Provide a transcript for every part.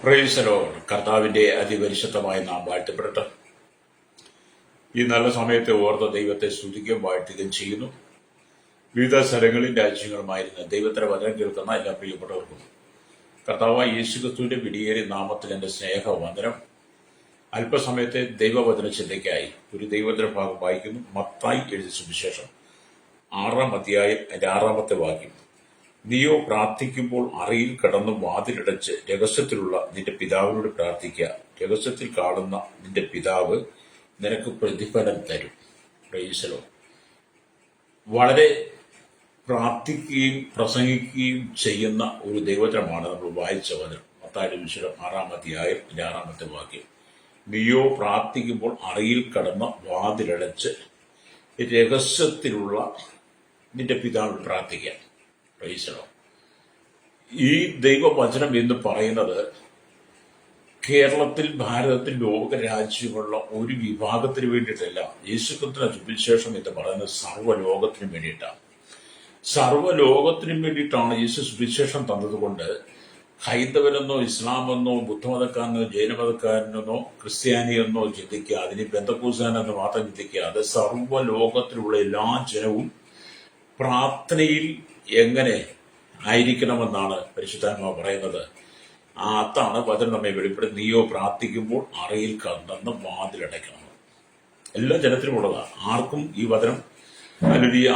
Price the Lord. കർത്താവിന്റെ അതിപരിശുദ്ധമായ നാം വാഴ്ത്തപ്പെടട്ടെ. ഈ നല്ല സമയത്തെ ഓർത്ത ദൈവത്തെ സ്തുതിക്കുകയും വാഴ്ത്തുകയും ചെയ്യുന്നു. വിവിധ സ്ഥലങ്ങളിൽ രാജ്യങ്ങളുമായിരുന്ന ദൈവത്തിന്റെ വചനം കേൾക്കുന്ന എല്ലാ പ്രിയപ്പെട്ടവർക്കും കർത്താവായ യേശുക്രിസ്തുവിന്റെ വിടിയേറിയ നാമത്തിൽ എൻ്റെ സ്നേഹവന്ദനം. അല്പസമയത്തെ ദൈവവചന ചിന്തയ്ക്കായി ഒരു ദൈവവചന ഭാഗം വായിക്കുന്നു. മത്തായി എഴുതിയ സുവിശേഷം 6-ാം അധ്യായം 6-ാമത്തെ വാക്യം. നീയോ പ്രാർത്ഥിക്കുമ്പോൾ അറയിൽ കടന്ന് വാതിലടച്ച് രഹസ്യത്തിലുള്ള നിന്റെ പിതാവിനോട് പ്രാർത്ഥിക്കുക. രഹസ്യത്തിൽ കാണുന്ന നിന്റെ പിതാവ് നിനക്ക് പ്രതിഫലം തരും. Price the Lord. വളരെ പ്രാർത്ഥിക്കുകയും പ്രസംഗിക്കുകയും ചെയ്യുന്ന ഒരു ദൈവവചനമാണ് നമ്മൾ വായിച്ച വചനം. മത്തായിയുടെ സുവിശേഷം 6-ാം അധ്യായം 6-ാമത്തെ വാക്യം. നീയോ പ്രാർത്ഥിക്കുമ്പോൾ അറയിൽ കടന്ന് വാതിലടച്ച് രഹസ്യത്തിലുള്ള നിന്റെ പിതാവിനോട് പ്രാർത്ഥിക്കുക. Price the Lord. ഈ ദൈവവചനം എന്ന് പറയുന്നത് കേരളത്തിൽ, ഭാരതത്തിൽ, ലോകരാജ്യമുള്ള ഒരു വിഭാഗത്തിന് വേണ്ടിയിട്ടല്ല. യേശുക്രിസ്തുവിന്റെ സുവിശേഷം എന്ന് പറയുന്നത് സർവ്വലോകത്തിനും വേണ്ടിയിട്ടാണ്. സർവ്വലോകത്തിനും വേണ്ടിയിട്ടാണ് യേശു സുവിശേഷം തന്നതുകൊണ്ട് ഹൈന്ദവനെന്നോ ഇസ്ലാമെന്നോ ബുദ്ധമതക്കാരനോ ജൈനമതക്കാരനെന്നോ ക്രിസ്ത്യാനിയെന്നോ ചിന്തിക്കുക, അതിന് ബന്ധക്കൂസാനെന്ന് മാത്രം ചിന്തിക്കാതെ സർവ്വലോകത്തിലുള്ള എല്ലാ ജനവും പ്രാർത്ഥനയിൽ എങ്ങനെ ആയിരിക്കണമെന്നാണ് പരിശുദ്ധാത്മാവ് പറയുന്നത്. അതാണ് വചനം നമ്മെ വെളിപ്പെടുത്തി. നീയോ പ്രാർത്ഥിക്കുമ്പോൾ അറയിൽ കടന്ന് വാതിലടയ്ക്കണം. എല്ലാ ജനത്തിനും ഉള്ളതാണ്. ആർക്കും ഈ വചനം ഹല്ലേലൂയ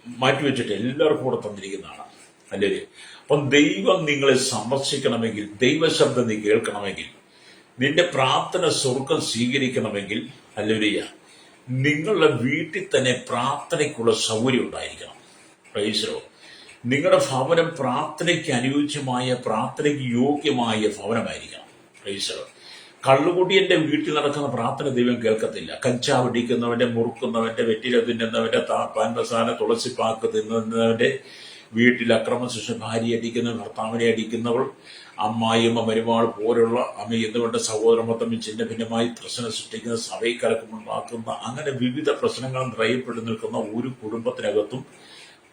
മാറ്റിവെച്ചിട്ട് എല്ലാവർക്കും കൂടെ തന്നിരിക്കുന്നതാണ്. ഹല്ലേലൂയ. അപ്പം ദൈവം നിങ്ങളെ സന്ദർശിക്കണമെങ്കിൽ, ദൈവശബ്ദം നീ കേൾക്കണമെങ്കിൽ, നിന്റെ പ്രാർത്ഥന സ്വർഗം സ്വീകരിക്കണമെങ്കിൽ, ഹല്ലേലൂയ, നിങ്ങളുടെ വീട്ടിൽ തന്നെ പ്രാർത്ഥനയ്ക്കുള്ള സൗകര്യം ഉണ്ടായിരിക്കണം. Praise the lord. നിങ്ങളുടെ ഭവനം പ്രാർത്ഥനയ്ക്ക് അനുയോജ്യമായ, പ്രാർത്ഥനയ്ക്ക് യോഗ്യമായ ഭവനമായിരിക്കണം. Praise the lord. കള്ളുകുടിയന്റെ വീട്ടിൽ നടക്കുന്ന പ്രാർത്ഥന ദൈവം കേൾക്കത്തില്ല. കഞ്ചാവ് അടിക്കുന്നവന്റെ, മുറുക്കുന്നവന്റെ, വെറ്റില തിന്നുന്നവന്റെ, പാൻമസാല തുളസിപ്പാക്ക് തിന്നുന്നവന്റെ വീട്ടിൽ അക്രമ ശിക്ഷ, ഭാര്യ അടിക്കുന്നവൻ, ഭർത്താവിനെ അടിക്കുന്നവൾ, അമ്മായിയമ്മ, മരുമാൾ പോലുള്ള എന്തുകൊണ്ട് സഹോദരങ്ങൾ തമ്മിൽ ചിന്ന ഭിന്നമായി പ്രശ്നം സൃഷ്ടിക്കുന്ന, സഭയിൽ കലക്കമുണ്ടാക്കുന്ന, അങ്ങനെ വിവിധ പ്രശ്നങ്ങൾ നിറയപ്പെട്ടു നിൽക്കുന്ന ഒരു കുടുംബത്തിനകത്തും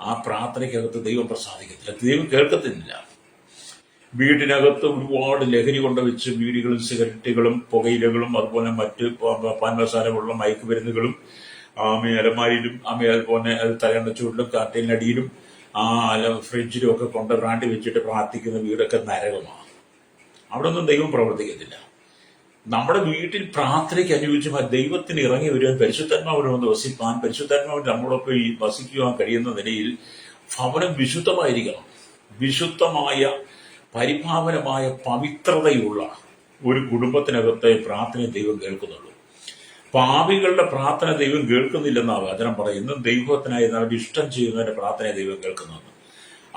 ആ പ്രാർത്ഥനയ്ക്കകത്ത് ദൈവം പ്രസാദിക്കത്തില്ല, ദൈവം കേൾക്കത്തില്ല. വീടിനകത്ത് ഒരുപാട് ലഹരി കൊണ്ടുവച്ച് വീടുകളും സിഗരറ്റുകളും പുകയിലകളും അതുപോലെ മറ്റ് പാൻമസാലമുള്ള മയക്കുമരുന്നുകളും അലമാരിയിലും അതുപോലെ തലയണ ചൂടിലും കാറ്റലിനടിയിലും ഫ്രിഡ്ജിലും ഒക്കെ കൊണ്ട് ബ്രാൻഡ് വെച്ചിട്ട് പ്രാർത്ഥിക്കുന്ന വീടൊക്കെ നരകമാണ്. അവിടെ ഒന്നും ദൈവം പ്രവർത്തിക്കത്തില്ല. നമ്മുടെ വീട്ടിൽ പ്രാർത്ഥനയ്ക്ക് അനുയോജ്യമായി ദൈവത്തിന് ഇറങ്ങി വരുവാൻ, പരിശുദ്ധാത്മാവിനെ ഒന്ന് വസിപ്പാൻ, പരിശുദ്ധാത്മാവിന് നമ്മളൊപ്പം വസിക്കുവാൻ കഴിയുന്ന നിലയിൽ ഭവനം വിശുദ്ധമായിരിക്കണം. വിശുദ്ധമായ, പരിഭാവനമായ, പവിത്രതയുള്ള ഒരു കുടുംബത്തിനകത്തെ പ്രാർത്ഥന ദൈവം കേൾക്കുന്നുള്ളൂ. പാപികളുടെ പ്രാർത്ഥന ദൈവം കേൾക്കുന്നില്ലെന്നാണ് വചനം പറയുന്നത്. ദൈവത്തിനായി അവരുടെ ഇഷ്ടം ചെയ്യുന്നവരുടെ പ്രാർത്ഥന ദൈവം കേൾക്കുന്നുണ്ട്.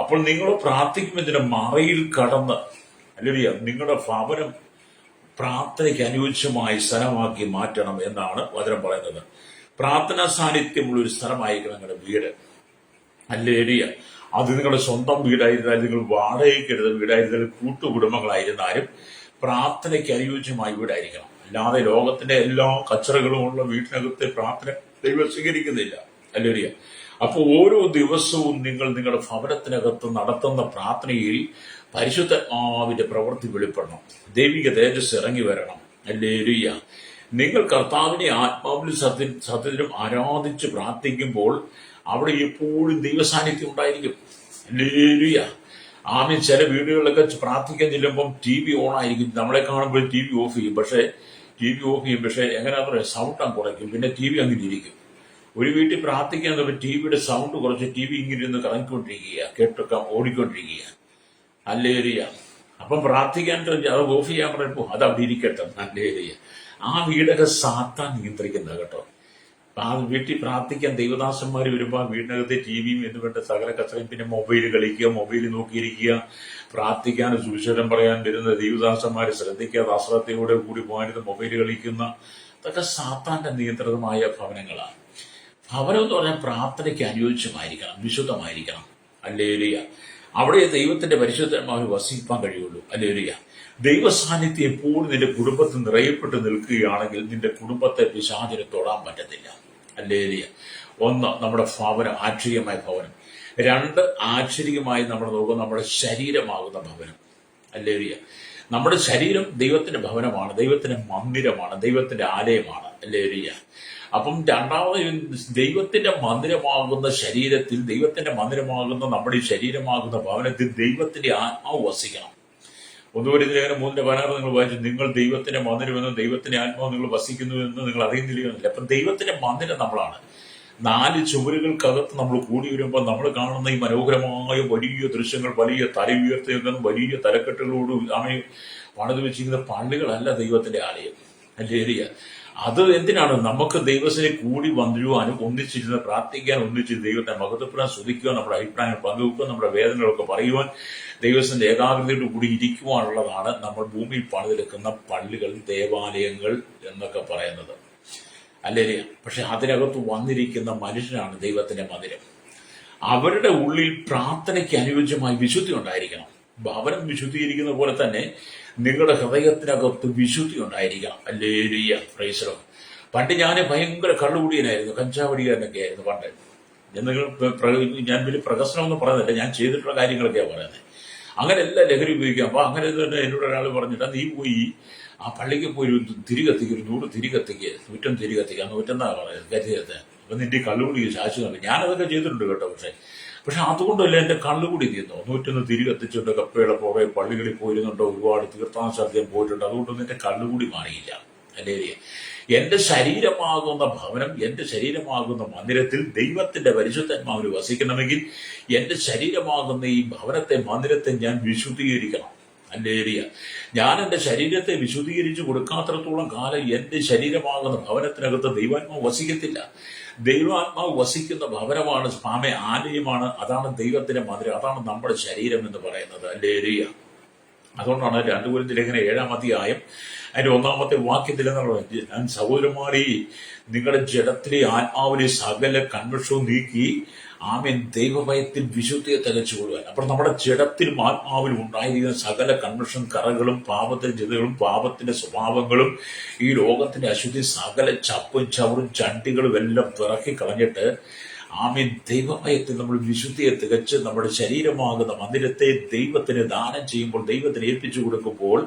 അപ്പോൾ നിങ്ങൾ പ്രാർത്ഥിക്കുമ്പോൾ മറയിൽ കടന്ന്, അല്ലെങ്കിൽ നിങ്ങളുടെ ഭവനം പ്രാർത്ഥനയ്ക്ക് അനുയോജ്യമായ സ്ഥലമാക്കി മാറ്റണം എന്നാണ് വചനം പറയുന്നത്. പ്രാർത്ഥനാ സാന്നിധ്യമുള്ള ഒരു സ്ഥലമായിരിക്കണം നിങ്ങളുടെ വീട്. ഹല്ലേലൂയ. അത് നിങ്ങളുടെ സ്വന്തം വീടായിരുന്നാലും, നിങ്ങൾ വാടകയ്ക്കെടുത്ത വീടായിരുന്നാലും, കൂട്ടുകുടുംബങ്ങളായിരുന്നാലും പ്രാർത്ഥനയ്ക്ക് അനുയോജ്യമായ വീടായിരിക്കണം. അല്ലാതെ ലോകത്തിന്റെ എല്ലാ കച്ചറകളുമുള്ള വീട്ടിനകത്തെ പ്രാർത്ഥന ദൈവം സ്വീകരിക്കുന്നില്ല. ഹല്ലേലൂയ. അപ്പോൾ ഓരോ ദിവസവും നിങ്ങൾ നിങ്ങളുടെ ഭവനത്തിനകത്ത് നടത്തുന്ന പ്രാർത്ഥനയിൽ പരിശുദ്ധാത്മാവിന്റെ പ്രവൃത്തി വെളിപ്പെടണം. ദൈവിക തേജസ് ഇറങ്ങി വരണം. ഹല്ലേലൂയ. നിങ്ങൾ കർത്താവിനെ ആത്മാവിലും സത്യത്തിലും ആരാധിച്ച് പ്രാർത്ഥിക്കുമ്പോൾ അവിടെ എപ്പോഴും ദൈവസാന്നിധ്യം ഉണ്ടായിരിക്കും. ഹല്ലേലൂയ. ആമേൻ. ചില വീടുകളിലൊക്കെ പ്രാർത്ഥിക്കാൻ ചെല്ലുമ്പം TV ഓണായിരിക്കും. നമ്മളെ കാണുമ്പോൾ TV ഓഫ് ചെയ്യും. പക്ഷേ എങ്ങനെയാണെന്ന് പറയാം, സൗണ്ട് അങ്ങ് കുറയ്ക്കും. പിന്നെ TV അങ്ങനെ ഇരിക്കും. ഒരു വീട്ടിൽ പ്രാർത്ഥിക്കാൻ ടിവിയുടെ സൗണ്ട് കുറച്ച് TV ഇങ്ങനെ ഇരുന്ന് കറങ്ങിക്കൊണ്ടിരിക്കുക, കേട്ടൊക്കെ ഓടിക്കൊണ്ടിരിക്കുക. ഹല്ലേലൂയ. അപ്പം പ്രാർത്ഥിക്കാൻ അത് ഓഫ് ചെയ്യാൻ പറയുമ്പോൾ അത് അവിടെ ഇരിക്കട്ടെ. ഹല്ലേലൂയ. ആ വീടൊക്കെ സാത്താൻ നിയന്ത്രിക്കുന്നത് കേട്ടോ. ആ വീട്ടിൽ പ്രാർത്ഥിക്കാൻ ദൈവദാസന്മാർ വരുമ്പോൾ ആ വീടിനകത്ത് TVയും എന്ന് വേണ്ട സകല കച്ചറയും, പിന്നെ മൊബൈൽ കളിക്കുക, മൊബൈൽ നോക്കിയിരിക്കുക. പ്രാർത്ഥിക്കാൻ, സുവിശേഷം പറയാൻ വരുന്ന ദൈവദാസന്മാരെ ശ്രദ്ധിക്കാതെ അശ്രദ്ധയോടെ കൂടി പോകാനിരുന്ന മൊബൈൽ കളിക്കുന്ന, അതൊക്കെ സാത്താന്റെ നിയന്ത്രിതമായ ഭവനങ്ങളാണ്. ഭവനം എന്ന് പറഞ്ഞാൽ പ്രാർത്ഥനയ്ക്ക് അനുയോജ്യമായിരിക്കണം, വിശുദ്ധമായിരിക്കണം. ഹല്ലേലൂയ. അവിടെ ദൈവത്തിന്റെ പരിശുദ്ധാത്മാവിന് വസിക്കാൻ കഴിയുള്ളൂ. ഹല്ലേലൂയ. ദൈവ സാന്നിധ്യം എപ്പോഴും നിന്റെ കുടുംബത്തിൽ നിറയപ്പെട്ട് നിൽക്കുകയാണെങ്കിൽ നിന്റെ കുടുംബത്തെ പിശാചിന് തൊടാൻ പറ്റത്തില്ല. ഹല്ലേലൂയ. ഒന്ന്, നമ്മുടെ ഭവനം, ആക്ഷരികമായ ഭവനം. രണ്ട്, ആക്ഷരികമായി നമ്മൾ നോക്കുക നമ്മുടെ ശരീരമാകുന്ന ഭവനം. ഹല്ലേലൂയ. നമ്മുടെ ശരീരം ദൈവത്തിന്റെ ഭവനമാണ്, ദൈവത്തിന്റെ മന്ദിരമാണ്, ദൈവത്തിന്റെ ആലയമാണ്. ഹല്ലേലൂയ. അപ്പം രണ്ടാമത് ദൈവത്തിന്റെ മന്ദിരമാകുന്ന ശരീരത്തിൽ, ദൈവത്തിന്റെ മന്ദിരമാകുന്ന നമ്മുടെ ഈ ശരീരമാകുന്ന ഭവനത്തിൽ ദൈവത്തിന്റെ ആത്മാവ് വസിക്കണം. 1 കൊരിന്ത്യർ ലേഖനം 3:16 നിങ്ങൾ വായിച്ചു, നിങ്ങൾ ദൈവത്തിന്റെ മന്ദിരമെന്നും ദൈവത്തിന്റെ ആത്മാവ് നിങ്ങൾ വസിക്കുന്നുവെന്ന് നിങ്ങൾ അറിയുന്നില്ല. അപ്പം ദൈവത്തിന്റെ മന്ദിരം നമ്മളാണ്. 4 ചുവരുകൾക്കകത്ത് നമ്മൾ കൂടി വരുമ്പോൾ നമ്മൾ കാണുന്ന ഈ മനോഹരമായ വലിയ ദൃശ്യങ്ങൾ, വലിയ തല ഉയർത്തുന്ന വലിയ തലക്കെട്ടുകളോട് പണിത് വെച്ചിരിക്കുന്ന പള്ളികളല്ല ദൈവത്തിന്റെ ആലയം. ഹല്ലേലൂയ. അത് എന്തിനാണ്? നമുക്ക് ദൈവത്തിനെ കൂടി വന്നിരുവാനും ഒന്നിച്ചിരുന്ന് പ്രാർത്ഥിക്കാൻ, ഒന്നിച്ച് ദൈവത്തെ മഹത്വപ്പെടാൻ, സ്തുതിക്കുവാൻ, നമ്മുടെ അഭിപ്രായങ്ങൾ പങ്കുവെക്കുക, നമ്മുടെ വേദനകളൊക്കെ പറയുവാൻ, ദൈവത്തിന്റെ ഏകാഗ്രതയോട് കൂടി ഇരിക്കുവാനുള്ളതാണ് നമ്മൾ ഭൂമിയിൽ പണിതെടുക്കുന്ന പള്ളികൾ, ദേവാലയങ്ങൾ എന്നൊക്കെ പറയുന്നത്. അല്ലേ? പക്ഷെ അതിനകത്ത് വന്നിരിക്കുന്ന മനുഷ്യനാണ് ദൈവത്തിന്റെ മന്ദിരം. അവരുടെ ഉള്ളിൽ പ്രാർത്ഥനയ്ക്ക് അനുയോജ്യമായി വിശുദ്ധി ഉണ്ടായിരിക്കണം. ഭവനം വിശുദ്ധീകരിക്കുന്ന പോലെ തന്നെ നിങ്ങളുടെ ഹൃദയത്തിനകത്ത് വിശുദ്ധി ഉണ്ടായിരിക്കണം. Hallelujah, price the Lord. പണ്ട് ഞാൻ ഭയങ്കര കള്ളുകുടിയനായിരുന്നു, കഞ്ചാവടിക്കാരനൊക്കെ ആയിരുന്നു പണ്ട്. ഞാൻ വലിയ പ്രകസനമൊന്നും പറയുന്നില്ല, ഞാൻ ചെയ്തിട്ടുള്ള കാര്യങ്ങളൊക്കെയാണ് പറയുന്നത്. അങ്ങനെ എല്ലാം ലഹരി ഉപയോഗിക്കാം. അപ്പൊ അങ്ങനെ തന്നെ എന്നോട് ഒരാൾ പറഞ്ഞിട്ട്, നീ പോയി ആ പള്ളിക്ക് പോയി ഒരു തിരി കത്തിക്കുക, 100 തിരി കത്തിക്കുക, 100 തിരി കത്തിക്കുക, 101 കരുതിയത്. അപ്പൊ നിന്റെ കള്ളുകൂടി ശാശ്വതം. ഞാനതൊക്കെ ചെയ്തിട്ടുണ്ട് കേട്ടോ. പക്ഷെ അതുകൊണ്ടല്ല എന്റെ കള്ളുകൂടി തീർന്നു. 101 തിരി കത്തിച്ചുണ്ട്, കപ്പയുടെ പുറകെ പള്ളികളിൽ പോയിരുന്നുണ്ടോ, ഒരുപാട് തീർത്ഥാടന സ്ഥലത്തേക്ക് പോയിട്ടുണ്ട്. അതുകൊണ്ടൊന്നും എന്റെ കള്ളുകൂടി മാറിയില്ല. അല്ലേ? എന്റെ ശരീരമാകുന്ന ഭവനം, എന്റെ ശരീരമാകുന്ന മന്ദിരത്തിൽ ദൈവത്തിന്റെ പരിശുദ്ധാത്മാവിന് വസിക്കണമെങ്കിൽ എന്റെ ശരീരമാകുന്ന ഈ ഭവനത്തെ, മന്ദിരത്തെ ഞാൻ വിശുദ്ധീകരിക്കണം. ഹല്ലേലൂയ. ഞാൻ എന്റെ ശരീരത്തെ വിശുദ്ധീകരിച്ചു കൊടുക്കാത്രത്തോളം കാലം എന്റെ ശരീരമാകുന്ന ഭവനത്തിനകത്ത് ദൈവാത്മാവ് വസിക്കത്തില്ല. ദൈവാത്മാവ് വസിക്കുന്ന ഭവനമാണ്, ആലയമാണ്. അതാണ് ദൈവത്തിന്റെ മന്ദിരം, അതാണ് നമ്മുടെ ശരീരം എന്ന് പറയുന്നത്. ഹല്ലേലൂയ. അതുകൊണ്ടാണ് 2 കൊരിന്ത്യർ ലേഖനം 7-ാം അധ്യായം അതിന്റെ 1-ാമത്തെ വാക്യത്തിൽ എന്നുള്ളത്, ഞാൻ സഹോദരന്മാരെ നിങ്ങളുടെ ജഡത്തിലെ ആത്മാവിലെ സകല കന്മഷവും നീക്കി ദൈവഭയത്തിൽ വിശുദ്ധിയെ തികച്ചുകൊള്ളുവാൻ. അപ്പോൾ നമ്മുടെ ജഡത്തിലും ആത്മാവിലും ഉണ്ടായിരിക്കുന്ന സകല കന്മഷം, കറകളും, പാപത്തിന്റെ ചിതകളും, പാപത്തിന്റെ സ്വഭാവങ്ങളും, ഈ ലോകത്തിന്റെ അശുദ്ധി, സകല ചപ്പും ചവറും ചണ്ടികളും എല്ലാം പിറക്കി കളഞ്ഞിട്ട് ദൈവഭയത്തിൽ നമ്മൾ വിശുദ്ധിയെ തികച്ച് നമ്മുടെ ശരീരമാകുന്ന മന്ദിരത്തെ ദൈവത്തിന് ദാനം ചെയ്യുമ്പോൾ, ദൈവത്തിന് ഏൽപ്പിച്ചു കൊടുക്കുമ്പോൾ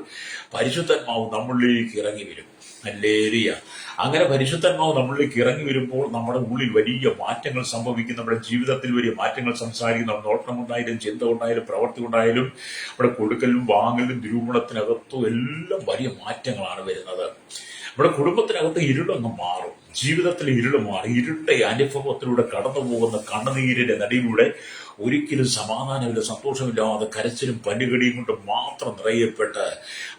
പരിശുദ്ധാത്മാവ് നമ്മളിലേക്ക് ഇറങ്ങി വരും. ഹല്ലേലൂയ. അങ്ങനെ പരിശുദ്ധാത്മാവ് നമ്മളിലേക്ക് ഇറങ്ങി വരുമ്പോൾ നമ്മുടെ ഉള്ളിൽ വലിയ മാറ്റങ്ങൾ സംഭവിക്കും. നമ്മുടെ ജീവിതത്തിൽ വലിയ മാറ്റങ്ങൾ സംസാരിക്കും. നമ്മുടെ നോട്ടം കൊണ്ടായാലും, ചിന്ത കൊണ്ടായാലും, പ്രവർത്തി കൊണ്ടായാലും, നമ്മുടെ കൊടുക്കലും വാങ്ങലും നിരൂപണത്തിനകത്തും എല്ലാം വലിയ മാറ്റങ്ങളാണ് വരുന്നത്. നമ്മുടെ കുടുംബത്തിനകത്ത് ഇരുളൊന്നും മാറും, ജീവിതത്തിൽ ഇരുള് മാറി. ഇരുട്ടെ അനുഭവത്തിലൂടെ കടന്നു പോകുന്ന കണ്ണുനീരിന്റെ നടിയിലൂടെ ഒരിക്കലും സമാധാനമില്ല, സന്തോഷമില്ലാതെ കരച്ചിലും പല്ലുകടിയും കൊണ്ട് മാത്രം നിറയപ്പെട്ട്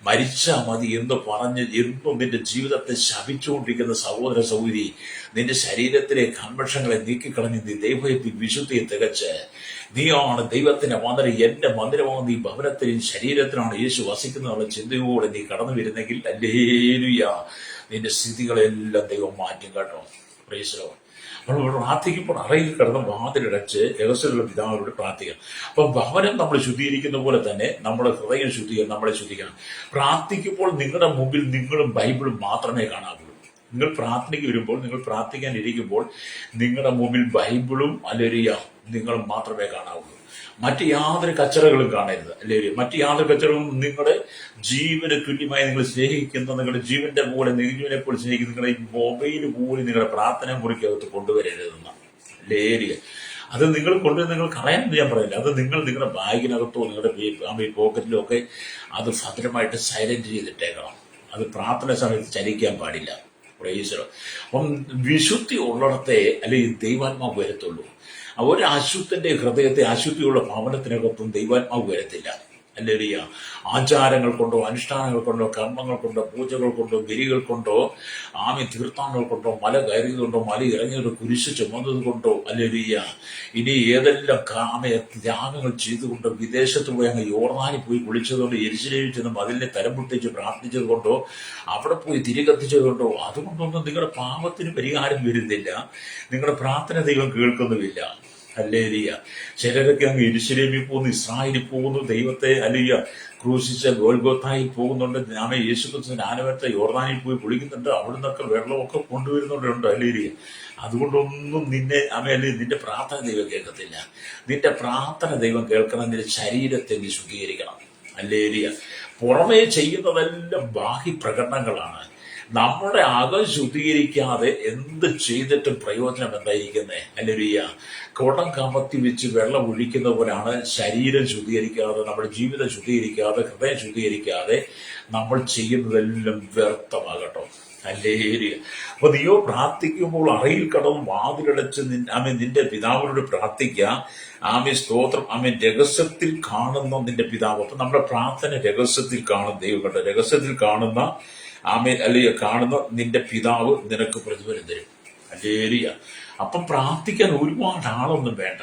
മരിച്ചാൽ മതി എന്ന് പറഞ്ഞ് എന്നും നിന്റെ ജീവിതത്തെ ശപിച്ചുകൊണ്ടിരിക്കുന്ന സഹോദര സഹോദരി, നിന്റെ ശരീരത്തിലെ കന്മഷങ്ങളെ നീക്കിക്കളഞ്ഞ് നീ ദൈവത്തിൽ വിശുദ്ധിയെ തികച്ച് നീയാണ് ദൈവത്തിന്റെ മന്ദിരം, എന്റെ മന്ദിരമാകുന്ന ഈ ഭവനത്തിൽ ശരീരത്തിലാണ് യേശു വസിക്കുന്നതെന്നുള്ള ചിന്തയോടെ നീ കടന്നു വരുന്നെങ്കിൽ, ഹല്ലേലൂയ, നിന്റെ സ്ഥിതികളെല്ലാം ദൈവം മാറ്റും കേട്ടോ. Price the Lord. നമ്മൾ പ്രാർത്ഥിക്കുമ്പോൾ അറയിൽ കിടന്ന് വാതിലടച്ച് രഹസ്യമുള്ള പിതാവിനോട് പ്രാർത്ഥിക്കണം. അപ്പം ഭവനം നമ്മൾ ശുദ്ധീകരിക്കുന്ന പോലെ തന്നെ നമ്മുടെ ഹൃദയം ശുദ്ധീകരിക്കണം, നമ്മളെ ശുദ്ധിക്കണം. പ്രാർത്ഥിക്കുമ്പോൾ നിങ്ങളുടെ മുമ്പിൽ നിങ്ങളും ബൈബിളും മാത്രമേ കാണാവുള്ളൂ. നിങ്ങൾ പ്രാർത്ഥനയ്ക്ക് വരുമ്പോൾ, നിങ്ങൾ പ്രാർത്ഥിക്കാൻ ഇരിക്കുമ്പോൾ നിങ്ങളുടെ മുമ്പിൽ ബൈബിളും ഹല്ലേലൂയ നിങ്ങളും മാത്രമേ കാണാവുള്ളൂ. മറ്റ് യാതൊരു കച്ചറകളും കാണരുത്. ഹല്ലേലൂയ. മറ്റ് യാതൊരു കച്ചറകളും നിങ്ങളുടെ ജീവന് തുല്യമായി നിങ്ങൾ സ്നേഹിക്കുന്ന, നിങ്ങളുടെ ജീവന്റെ പോലെ നെയ്യുവിനെ പോലെ സ്നേഹിക്കുന്ന നിങ്ങളുടെ ഈ മൊബൈൽ പോലും നിങ്ങളുടെ പ്രാർത്ഥന മുറിക്കകത്ത് കൊണ്ടുവരരുതെന്ന. ഹല്ലേലൂയ. അത് നിങ്ങൾ കൊണ്ടുവന്ന് നിങ്ങൾ കളയാനൊന്നും ഞാൻ പറയില്ല. അത് നിങ്ങളുടെ ബാഗിനകത്തോ നിങ്ങളുടെ പോക്കറ്റിലോ ഒക്കെ അത് ഭദ്രമായിട്ട് സൈലന്റ് ചെയ്തിട്ടേക്കണം. അത് പ്രാർത്ഥന സമയത്ത് ചലിക്കാൻ പാടില്ല. Price the Lord. അപ്പം വിശുദ്ധി ഉള്ളിടത്തെ അല്ലെങ്കിൽ ദൈവാത്മാവ് വരത്തുള്ളൂ. ഒരു അശുദ്ധന്റെ ഹൃദയത്തെ, അശുദ്ധിയുള്ള ഭവനത്തിനകത്തും ദൈവാത്മാവ് വരത്തില്ല. ഹല്ലേലൂയ. ആചാരങ്ങൾ കൊണ്ടോ, അനുഷ്ഠാനങ്ങൾ കൊണ്ടോ, കർമ്മങ്ങൾ കൊണ്ടോ, പൂജകൾ കൊണ്ടോ, ബലികൾ കൊണ്ടോ, തീർത്ഥാടനങ്ങൾ കൊണ്ടോ, മല കയറിയത് കൊണ്ടോ, മല ഇറങ്ങിയത്, കുരിശ് ചുമന്നത് കൊണ്ടോ, ഹല്ലേലൂയ, ഇനി ഏതെല്ലാം ത്യാഗങ്ങൾ ചെയ്തുകൊണ്ടോ, വിദേശത്ത് പോയി അങ്ങ് യോർദാനിൽ പോയി കുളിച്ചതുകൊണ്ടോ, യെരൂശലേമിൽ ചെന്ന് മതിലിനെ തരം പൊട്ടിച്ച് പ്രാർത്ഥിച്ചത് കൊണ്ടോ, അവിടെ പോയി തിരി കത്തിച്ചത് കൊണ്ടോ, അതുകൊണ്ടൊന്നും നിങ്ങളുടെ പാപത്തിന് പരിഹാരം വരുന്നില്ല. നിങ്ങളുടെ പ്രാർത്ഥന ദൈവം കേൾക്കുന്നുമില്ല. ഹല്ലേലൂയ. ചിലരൊക്കെ അങ്ങ് യെരൂശലേമിൽ പോകുന്നു, ഇസ്രായേലിൽ പോകുന്നു, ദൈവത്തെ ഹല്ലേലൂയ ക്രൂശിച്ച ഗോൽഗോഥായിൽ പോകുന്നുണ്ട്, യേശുക്രിസ്തുവിന്റെ ആനവരത്തെ യോർദാനിൽ പോയി കുളിക്കുന്നുണ്ട്, അവിടുന്നൊക്കെ വെള്ളമൊക്കെ കൊണ്ടുവരുന്നുണ്ട്. ഹല്ലേലൂയ. അതുകൊണ്ടൊന്നും നിന്റെ പ്രാർത്ഥന ദൈവം കേൾക്കത്തില്ല. നിന്റെ പ്രാർത്ഥന ദൈവം കേൾക്കണം. നിന്റെ ശരീരത്തെ നീ ശുദ്ധീകരിക്കണം. ഹല്ലേലൂയ. പുറമേ ചെയ്യുന്നതെല്ലാം ബാഹ്യ പ്രകടനങ്ങളാണ്. നമ്മുടെ അകം ശുദ്ധീകരിക്കാതെ എന്ത് ചെയ്തിട്ടും പ്രയോജനം എന്തായിരിക്കുന്നേ? ഹല്ലേലൂയ. കുടം കമത്തി വെച്ച് വെള്ളം ഒഴിക്കുന്ന പോലാണ് ശരീരം ശുദ്ധീകരിക്കാതെ, നമ്മുടെ ജീവിതം ശുദ്ധീകരിക്കാതെ, ഹൃദയം ശുദ്ധീകരിക്കാതെ നമ്മൾ ചെയ്യുന്നതെല്ലാം വ്യർത്ഥമാകട്ടോ. ഹല്ലേലൂയ. അപ്പൊ നീയോ പ്രാർത്ഥിക്കുമ്പോൾ അറയിൽ കടന്ന് വാതിലടച്ച് നിന്റെ പിതാവിനോട് പ്രാർത്ഥിക്കുക. സ്തോത്രം. രഹസ്യത്തിൽ കാണുന്ന നിന്റെ പിതാവ്. അപ്പൊ നമ്മുടെ പ്രാർത്ഥന രഹസ്യത്തിൽ കാണുന്ന ദൈവം കേട്ടോ. രഹസ്യത്തിൽ കാണുന്ന അല്ലെങ്കിൽ കാണുന്ന നിന്റെ പിതാവ് നിനക്ക് പ്രതിഫലം തരും. ഹല്ലേലൂയ. അപ്പം പ്രാർത്ഥിക്കാൻ ഒരുപാട് ആളൊന്നും വേണ്ട.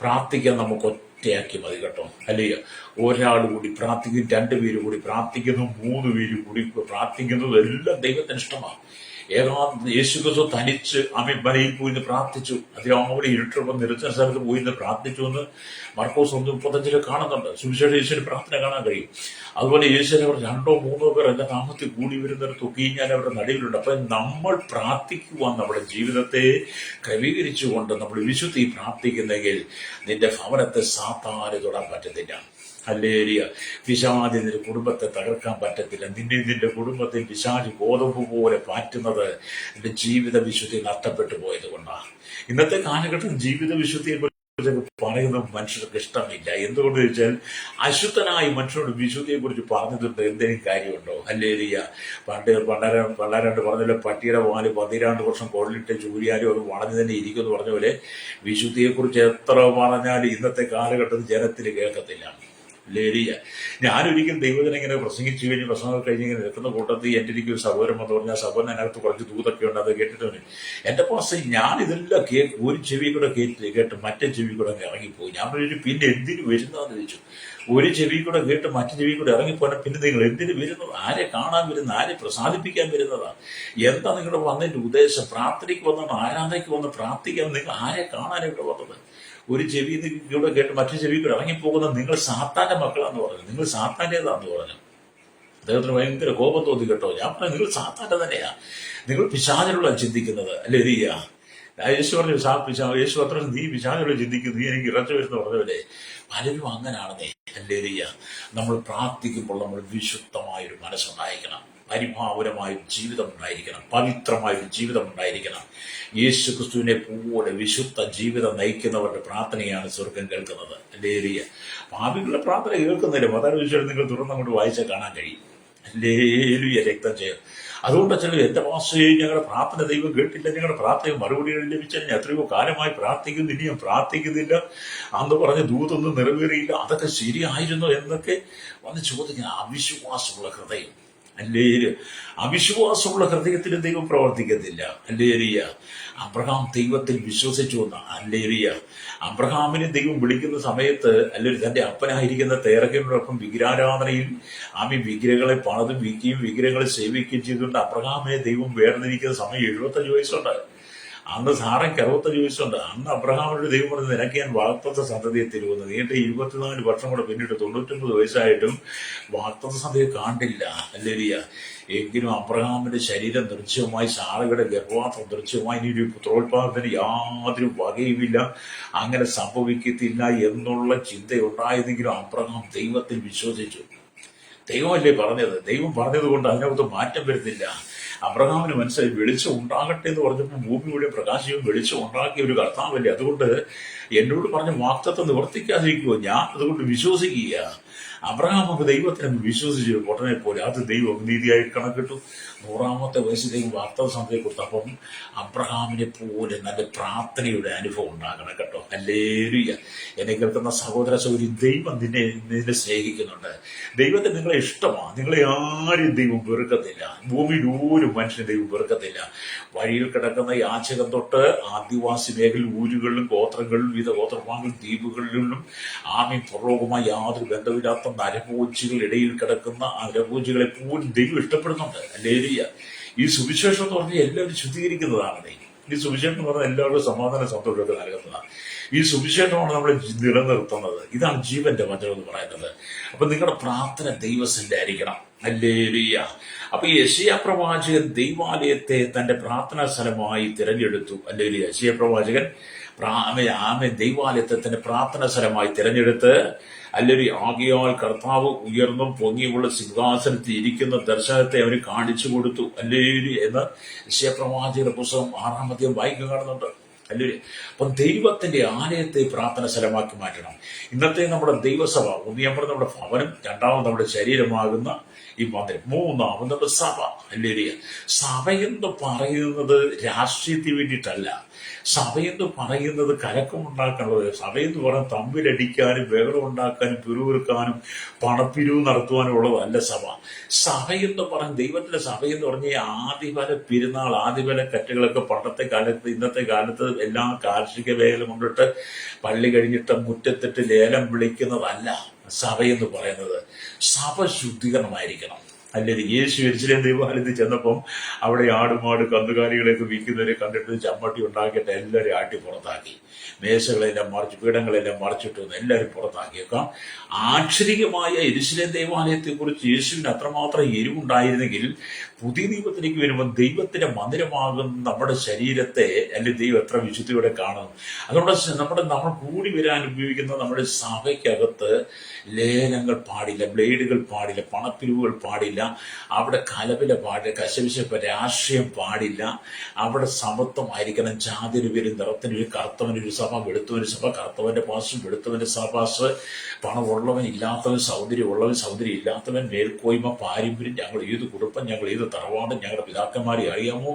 പ്രാർത്ഥിക്കാൻ നമുക്ക് ഒറ്റയാക്കി മതി കേട്ടോ. അല്ലെങ്കിൽ ഒരാൾ കൂടി പ്രാർത്ഥിക്കും, 2 പേര് കൂടി പ്രാർത്ഥിക്കുന്നു, 3 പേര് കൂടി പ്രാർത്ഥിക്കുന്നത് എല്ലാം ദൈവത്തിന് ഇഷ്ടമാണ്. യേശുക്രിസ്തു തനിച്ച് മലയിൽ പോയിന്ന് പ്രാർത്ഥിച്ചു. അതിരാവിലെ ഇരുട്ടപ്പം നിരച്ച സ്ഥലത്ത് പോയിന്ന് പ്രാർത്ഥിച്ചു എന്ന് മർക്കോസ് 1:35 കാണുന്നുണ്ട്. സുവിശേഷ യേശുവിന് പ്രാർത്ഥന കാണാൻ കഴിയും. അതുപോലെ യേശുവിനെ അവർ 2-3 പേർ എന്റെ നാമത്തിൽ കൂടി വരുന്നിടത്തൊക്കെ ഞാൻ അവരുടെ നടുവിലുണ്ട്. അപ്പൊ നമ്മൾ പ്രാർത്ഥിക്കുവാൻ നമ്മുടെ ജീവിതത്തെ ക്രമീകരിച്ചുകൊണ്ട് നമ്മൾ വിശുദ്ധി പ്രാർത്ഥിക്കുന്നെങ്കിൽ നിന്റെ ഭവനത്തെ സാത്താന് തൊടാൻ പറ്റത്തില്ല. ഹല്ലേലൂയ. പിശാച് നിന്റെ കുടുംബത്തെ തകർക്കാൻ പറ്റത്തില്ല. നിന്റെ കുടുംബത്തിൽ പിശാച് ഗോതമ്പ് പോലെ പാറ്റുന്നത് നിന്റെ ജീവിത വിശുദ്ധി നഷ്ടപ്പെട്ടു പോയത് കൊണ്ടാണ്. ഇന്നത്തെ കാലഘട്ടം ജീവിത വിശുദ്ധിയെ കുറിച്ച് പറയുന്ന മനുഷ്യർക്ക് ഇഷ്ടമില്ല. എന്തുകൊണ്ട് ചോദിച്ചാൽ അശുദ്ധനായ മനുഷ്യനോട് വിശുദ്ധിയെ കുറിച്ച് പറഞ്ഞിട്ടുണ്ട് എന്തെങ്കിലും കാര്യമുണ്ടോ? ഹല്ലേലൂയ. പണ്ടാരാണ്ട് പറഞ്ഞല്ലോ, പട്ടിയുടെ പാല് 12 വർഷം കൊള്ളിട്ട് ചൂരിയാലും അത് വളഞ്ഞു തന്നെ ഇരിക്കുമെന്ന് പറഞ്ഞ പോലെ വിശുദ്ധിയെ കുറിച്ച് എത്ര പറഞ്ഞാലും ഇന്നത്തെ കാലഘട്ടത്തിൽ ജനത്തിന് കേൾക്കത്തില്ല. ഹല്ലേലൂയ. ഞാനൊരിക്കലും ദൈവജനം ഇങ്ങനെ പ്രസംഗിച്ചു കഴിഞ്ഞ് പ്രസംഗം കഴിഞ്ഞ് ഇങ്ങനെ നിൽക്കുന്ന കൂട്ടത്തിൽ എൻ്റെ എനിക്ക് ഒരു സഹോദരൻ എന്ന് പറഞ്ഞാൽ സഹോദരൻ അതിനകത്ത് കുറച്ച് ദൂതൊക്കെ ഉണ്ട്. അത് കേട്ടിട്ടുണ്ട്. എൻ്റെ പാസ് ഞാനിതെല്ലാം ഒരു ചെവി കൂടെ കേട്ട് മറ്റേ ചെവി കൂടെ ഇറങ്ങിപ്പോയി. ഞാൻ പിന്നെ എന്തിനു വരുന്നതെന്ന് ചോദിച്ചു. ഒരു ചെവി കൂടെ കേട്ട് മറ്റു ചെവി കൂടെ ഇറങ്ങിപ്പോയാൽ പിന്നെ നിങ്ങൾ എന്തിനു വരുന്നത്? ആരെ കാണാൻ വരുന്നത്? ആരെ പ്രസാദിപ്പിക്കാൻ വരുന്നതാണ്? എന്താ നിങ്ങളുടെ വന്നതിൻ്റെ ഉദ്ദേശം? പ്രാർത്ഥനയ്ക്ക് വന്നാണ്, ആരാധനയ്ക്ക് വന്ന് പ്രാർത്ഥിക്കാൻ നിങ്ങൾ ആരെ കാണാൻ ഇവിടെ വന്നത്? ഒരു ചെവി കൂടെ കേട്ട് മറ്റു ചെവി കൂടെ ഇറങ്ങിപ്പോകുന്ന നിങ്ങൾ സാത്താന്റെ മക്കളാന്ന് പറഞ്ഞു. നിങ്ങൾ സാത്താന്റേതാന്ന് പറഞ്ഞു. അദ്ദേഹത്തിന് ഭയങ്കര കോപം തോന്നി കേട്ടോ. ഞാൻ പറഞ്ഞു, നിങ്ങൾ സാത്താന്റെ തന്നെയാ, നിങ്ങൾ പിശാചിലുള്ള ചിന്തിക്കുന്നത്. ഹല്ലേലൂയ. യേശു പറഞ്ഞു, യേശു അത്ര നീ പിശാചിലുള്ള ചിന്തിക്കുന്നു, നീ എനിക്ക് ഇറച്ചു വരുന്ന പറഞ്ഞവരെ പലരും അങ്ങനാണെന്നേ. ഹല്ലേലൂയ. നമ്മൾ പ്രാർത്ഥിക്കുമ്പോൾ നമ്മൾ വിശുദ്ധമായൊരു മനസ്സുണ്ടായിരിക്കണം, പരിഭാവനമായ ജീവിതം ഉണ്ടായിരിക്കണം, പവിത്രമായ ഒരു ജീവിതം ഉണ്ടായിരിക്കണം. യേശു ക്രിസ്തുവിനെ പോലെ വിശുദ്ധ ജീവിതം നയിക്കുന്നവരുടെ പ്രാർത്ഥനയാണ് സ്വർഗം കേൾക്കുന്നത്. ഹല്ലേലൂയ. പാപികളുടെ പ്രാർത്ഥന കേൾക്കുന്നില്ല. മത്തായി സുവിശേഷം നിങ്ങൾ തുറന്നങ്ങോട്ട് വായിച്ചാൽ കാണാൻ കഴിയും. ഹല്ലേലൂയ. രക്തം ചെയ്യും. അതുകൊണ്ട് ചില എന്റെ പാസ്റ്റേ ഞങ്ങളുടെ പ്രാർത്ഥന ദൈവം കേട്ടില്ല, ഞങ്ങളുടെ പ്രാർത്ഥന മറുപടികൾ ലഭിച്ചാൽ ഞാൻ എത്രയോ കാലമായി പ്രാർത്ഥിക്കുന്നു, ഇനിയും പ്രാർത്ഥിക്കുന്നില്ല, അന്ന് പറഞ്ഞ ദൂതൊന്നും നിറവേറിയില്ല, അതൊക്കെ ശരിയായിരുന്നു എന്നൊക്കെ വന്ന് ചോദിക്കുന്ന അവിശ്വാസമുള്ള ഹൃദയം. ഹല്ലേലൂയ. അവിശ്വാസമുള്ള ഹൃദയത്തിൽ ദൈവം പ്രവർത്തിക്കത്തില്ല. ഹല്ലേലൂയ. അബ്രഹാം ദൈവത്തിൽ വിശ്വസിച്ചു വന്ന. ഹല്ലേലൂയ. അബ്രഹാമിനെ ദൈവം വിളിക്കുന്ന സമയത്ത് അല്ലെങ്കിൽ തന്റെ അപ്പനായിരിക്കുന്ന തേരഹിനോടൊപ്പം വിഗ്രഹാരാധനയിൽ വിഗ്രഹങ്ങളെ പണിതും വിൽക്കുകയും വിഗ്രഹങ്ങളെ സേവിക്കുകയും ചെയ്തുകൊണ്ട് അബ്രഹാമിനെ ദൈവം വേർതിരിക്കുന്ന സമയം 75 വയസ്സുണ്ട്. അന്ന് സാറയ്ക്ക് 65 വയസ്സുണ്ട്. അന്ന് അബ്രഹാമിനോട് ദൈവം പറഞ്ഞു, നിനക്ക് ഞാൻ വാഗ്ദത്ത സന്തതിയെ തരുമെന്ന്. നീണ്ട 24 വർഷം കൂടെ പിന്നീട് 99 വയസ്സായിട്ടും വാഗ്ദത്ത സന്തതിയെ കാണ്ടില്ല. ഹല്ലേലൂയ. എങ്കിലും അബ്രഹാമിന്റെ ശരീരം ദൃശ്യമായി, സാറയുടെ ഗർഭപാത്രം ദൃശ്യമായി, ഇനി ഒരു പുത്രോത്പാദനത്തിന് യാതൊരു വകയുമില്ല, അങ്ങനെ സംഭവിക്കത്തില്ല എന്നുള്ള ചിന്തയുണ്ടായതെങ്കിലും അബ്രഹാം ദൈവത്തിൽ വിശ്വസിച്ചു. ദൈവമല്ലേ പറഞ്ഞത്? ദൈവം പറഞ്ഞത് കൊണ്ട് അതിനകത്ത് മാറ്റം വരുന്നില്ല. അബ്രഹാമിന് മനസ്സിലായി വെളിച്ചം ഉണ്ടാകട്ടെ എന്ന് പറഞ്ഞപ്പോൾ ഭൂമിയുടെ പ്രകാശവും വെളിച്ചം ഉണ്ടാക്കിയ ഒരു കർത്താവല്ലേ. അതുകൊണ്ട് എന്നോട് പറഞ്ഞ വാഗ്ദത്തം നിവർത്തിക്കാതിരിക്കുമോ? ഞാൻ അതുകൊണ്ട് വിശ്വസിക്കുക. അബ്രഹാം ദൈവത്തിനെ വിശ്വസിച്ചു പൊട്ടനെ പോലെ. അത് ദൈവം നീതിയായി കണക്കിട്ടു. 100-ാമത്തെ വയസ്സിൽ ദൈവം വാഗ്ദത്ത സന്ധയെ കൊടുത്തു. അപ്പം അബ്രഹാമിനെ പോലെ നല്ല പ്രാർത്ഥനയുടെ അനുഭവം ഉണ്ടാകണം കേട്ടോ. ഹല്ലേലൂയ. എന്നെ കേൾക്കുന്ന സഹോദര സഹോദരി, ദൈവം നിന്നെ സ്നേഹിക്കുന്നുണ്ട്. ദൈവത്തിന് നിങ്ങളെ ഇഷ്ടമാണ്. നിങ്ങളെ ആരും ദൈവം വെറുക്കത്തില്ല. ഭൂമിയിൽ ഒരു മനുഷ്യനെ ദൈവം വെറുക്കത്തില്ല. വഴിയിൽ കിടക്കുന്ന യാചകം തൊട്ട് ആദിവാസി മേഖല ഊരുകളിലും ഗോത്രങ്ങളിലും വിവിധ ഗോത്രഭാഗങ്ങളിലും ദ്വീപുകളിലും പുറകോപമായി യാതൊരു ബന്ധമില്ലാത്ത നരഭോജികൾ ഇടയിൽ കിടക്കുന്ന ആ നരഭോജികളെ പോലും ദൈവം ഇഷ്ടപ്പെടുന്നുണ്ട്. ഹല്ലേലൂയ. ഈ സുവിശേഷം എന്ന് പറഞ്ഞാൽ എല്ലാവരും ശുദ്ധീകരിക്കുന്നതാണ്. ഈ സുവിശേഷം എന്ന് പറഞ്ഞാൽ എല്ലാവരും സമാധാന സന്തോഷമൊക്കെ നൽകുന്നതാണ്. ഈ സുവിശേഷമാണ് നമ്മളെ നിലനിർത്തുന്നത്. ഇതാണ് ജീവന്റെ വചനം എന്ന് പറയുന്നത്. അപ്പൊ നിങ്ങളുടെ പ്രാർത്ഥന ദൈവത്തിന്റെ ആയിരിക്കണം. ഹല്ലേലൂയ. അപ്പൊ ഈ യെശയ്യാ പ്രവാചകൻ ദൈവാലയത്തെ തന്റെ പ്രാർത്ഥനാ സ്ഥലമായി തിരഞ്ഞെടുത്തു. ഹല്ലേലൂയ. യെശയ്യാ പ്രവാചകൻ ആമെ ദൈവാലയത്തെ പ്രാർത്ഥന സ്ഥലമായി തിരഞ്ഞെടുത്ത് അല്ലൊരു ആകയാൽ കർത്താവ് ഉയർന്നും പൊങ്ങിയുള്ള സിംഹാസനത്തിൽ ഇരിക്കുന്ന ദർശനത്തെ അവന് കാണിച്ചു കൊടുത്തു അല്ലേലി എന്ന് യെശയ്യാപ്രവാചകന്റെ പുസ്തകം 6-ാം അധ്യായം വായിക്കുക കാണുന്നുണ്ട് അല്ലേ. അപ്പം ദൈവത്തിന്റെ ആലയത്തെ പ്രാർത്ഥന സ്ഥലമാക്കി മാറ്റണം. ഇന്നത്തെ നമ്മുടെ ദൈവസഭ ഞാൻ പറഞ്ഞ നമ്മുടെ ഭവനം, രണ്ടാമത് നമ്മുടെ ശരീരമാകുന്ന ഈ മന്ദിരം, മൂന്നാമത് സഭ അല്ലേ. സഭയെന്ന് പറയുന്നത് രാഷ്ട്രീയത്തിന് വേണ്ടിയിട്ടല്ല. സഭയെന്ന് പറയുന്നത് കലക്കമുണ്ടാക്കാനുള്ളത്. സഭയെന്ന് പറഞ്ഞാൽ തമ്മിലടിക്കാനും ബഹളം ഉണ്ടാക്കാനും പിറുവിറുക്കാനും പണപ്പിരിവ് നടത്തുവാനും ഉള്ളതല്ല സഭ. സഭയെന്ന് പറഞ്ഞ ദൈവത്തിന്റെ സഭയെന്ന് പറഞ്ഞ ആദിപല പെരുന്നാൾ, ആദിപല കറ്റുകളൊക്കെ പണ്ടത്തെ കാലത്ത് ഇന്നത്തെ കാലത്ത് എല്ലാ കാർഷിക മേഖല കൊണ്ടിട്ട് പള്ളി കഴിഞ്ഞിട്ട് മുറ്റത്തിട്ട് ലേലം വിളിക്കുന്നതല്ല സഭയെന്ന് പറയുന്നത്. സഭ ശുദ്ധീകരണമായിരിക്കണം അല്ലേ. യേശു യെരൂശലേം ദൈവാലയത്തിൽ ചെന്നപ്പം അവിടെ ആടുമാട് കന്നുകാലികളെയൊക്കെ വിൽക്കുന്നവരെ കണ്ടിട്ട് ചമ്മട്ടി ഉണ്ടാക്കിയിട്ട് എല്ലാവരും ആട്ടി പുറത്താക്കി. മേശകളെല്ലാം മറിച്ച് പീഠങ്ങളെല്ലാം മറിച്ചിട്ട് വന്ന് എല്ലാവരും പുറത്താക്കിയേക്കാം. ആക്ഷരികമായ യെരൂശലേം ദൈവാലയത്തെ കുറിച്ച് യേശുവിന് അത്രമാത്രം എരിവുണ്ടായിരുന്നെങ്കിൽ പുതിയ നിയമത്തിലേക്ക് വരുമ്പോൾ ദൈവത്തിന്റെ മന്ദിരമാകുന്ന നമ്മുടെ ശരീരത്തെ അല്ലെങ്കിൽ ദൈവം എത്ര വിശുദ്ധിയോടെ കാണുന്നു. അതുകൊണ്ട് നമ്മൾ കൂടി വരാൻ ഉപയോഗിക്കുന്ന നമ്മുടെ സഭയ്ക്കകത്ത് ലേലങ്ങൾ പാടില്ല, ബ്ലേഡുകൾ പാടില്ല, പണപ്പിരിവുകൾ പാടില്ല, അവിടെ കലപില പാടില്ല, കശപിശപ്പ് രാഷ്ട്രീയം പാടില്ല. അവിടെ സമത്വമായിരിക്കണം. ജാതിന് പേര്, നിറത്തിന് ഒരു കറുത്തവനൊരു സഭ, വെളുത്തവന് സഭ, കറുത്തവന്റെ പാസ്, വെളുത്തവന്റെ സഭാസ്, പണമുള്ളവൻ ഇല്ലാത്തവൻ, സൗന്ദര്യം ഉള്ളവൻ സൗന്ദര്യം ഇല്ലാത്തവൻ, മേൽക്കോയ്മ, പാരമ്പര്യം, ഞങ്ങൾ ഏത് കുടുംബം, ഞങ്ങൾ ഏത് തറവാട്, ഞങ്ങളുടെ പിതാക്കന്മാരെ അറിയാമോ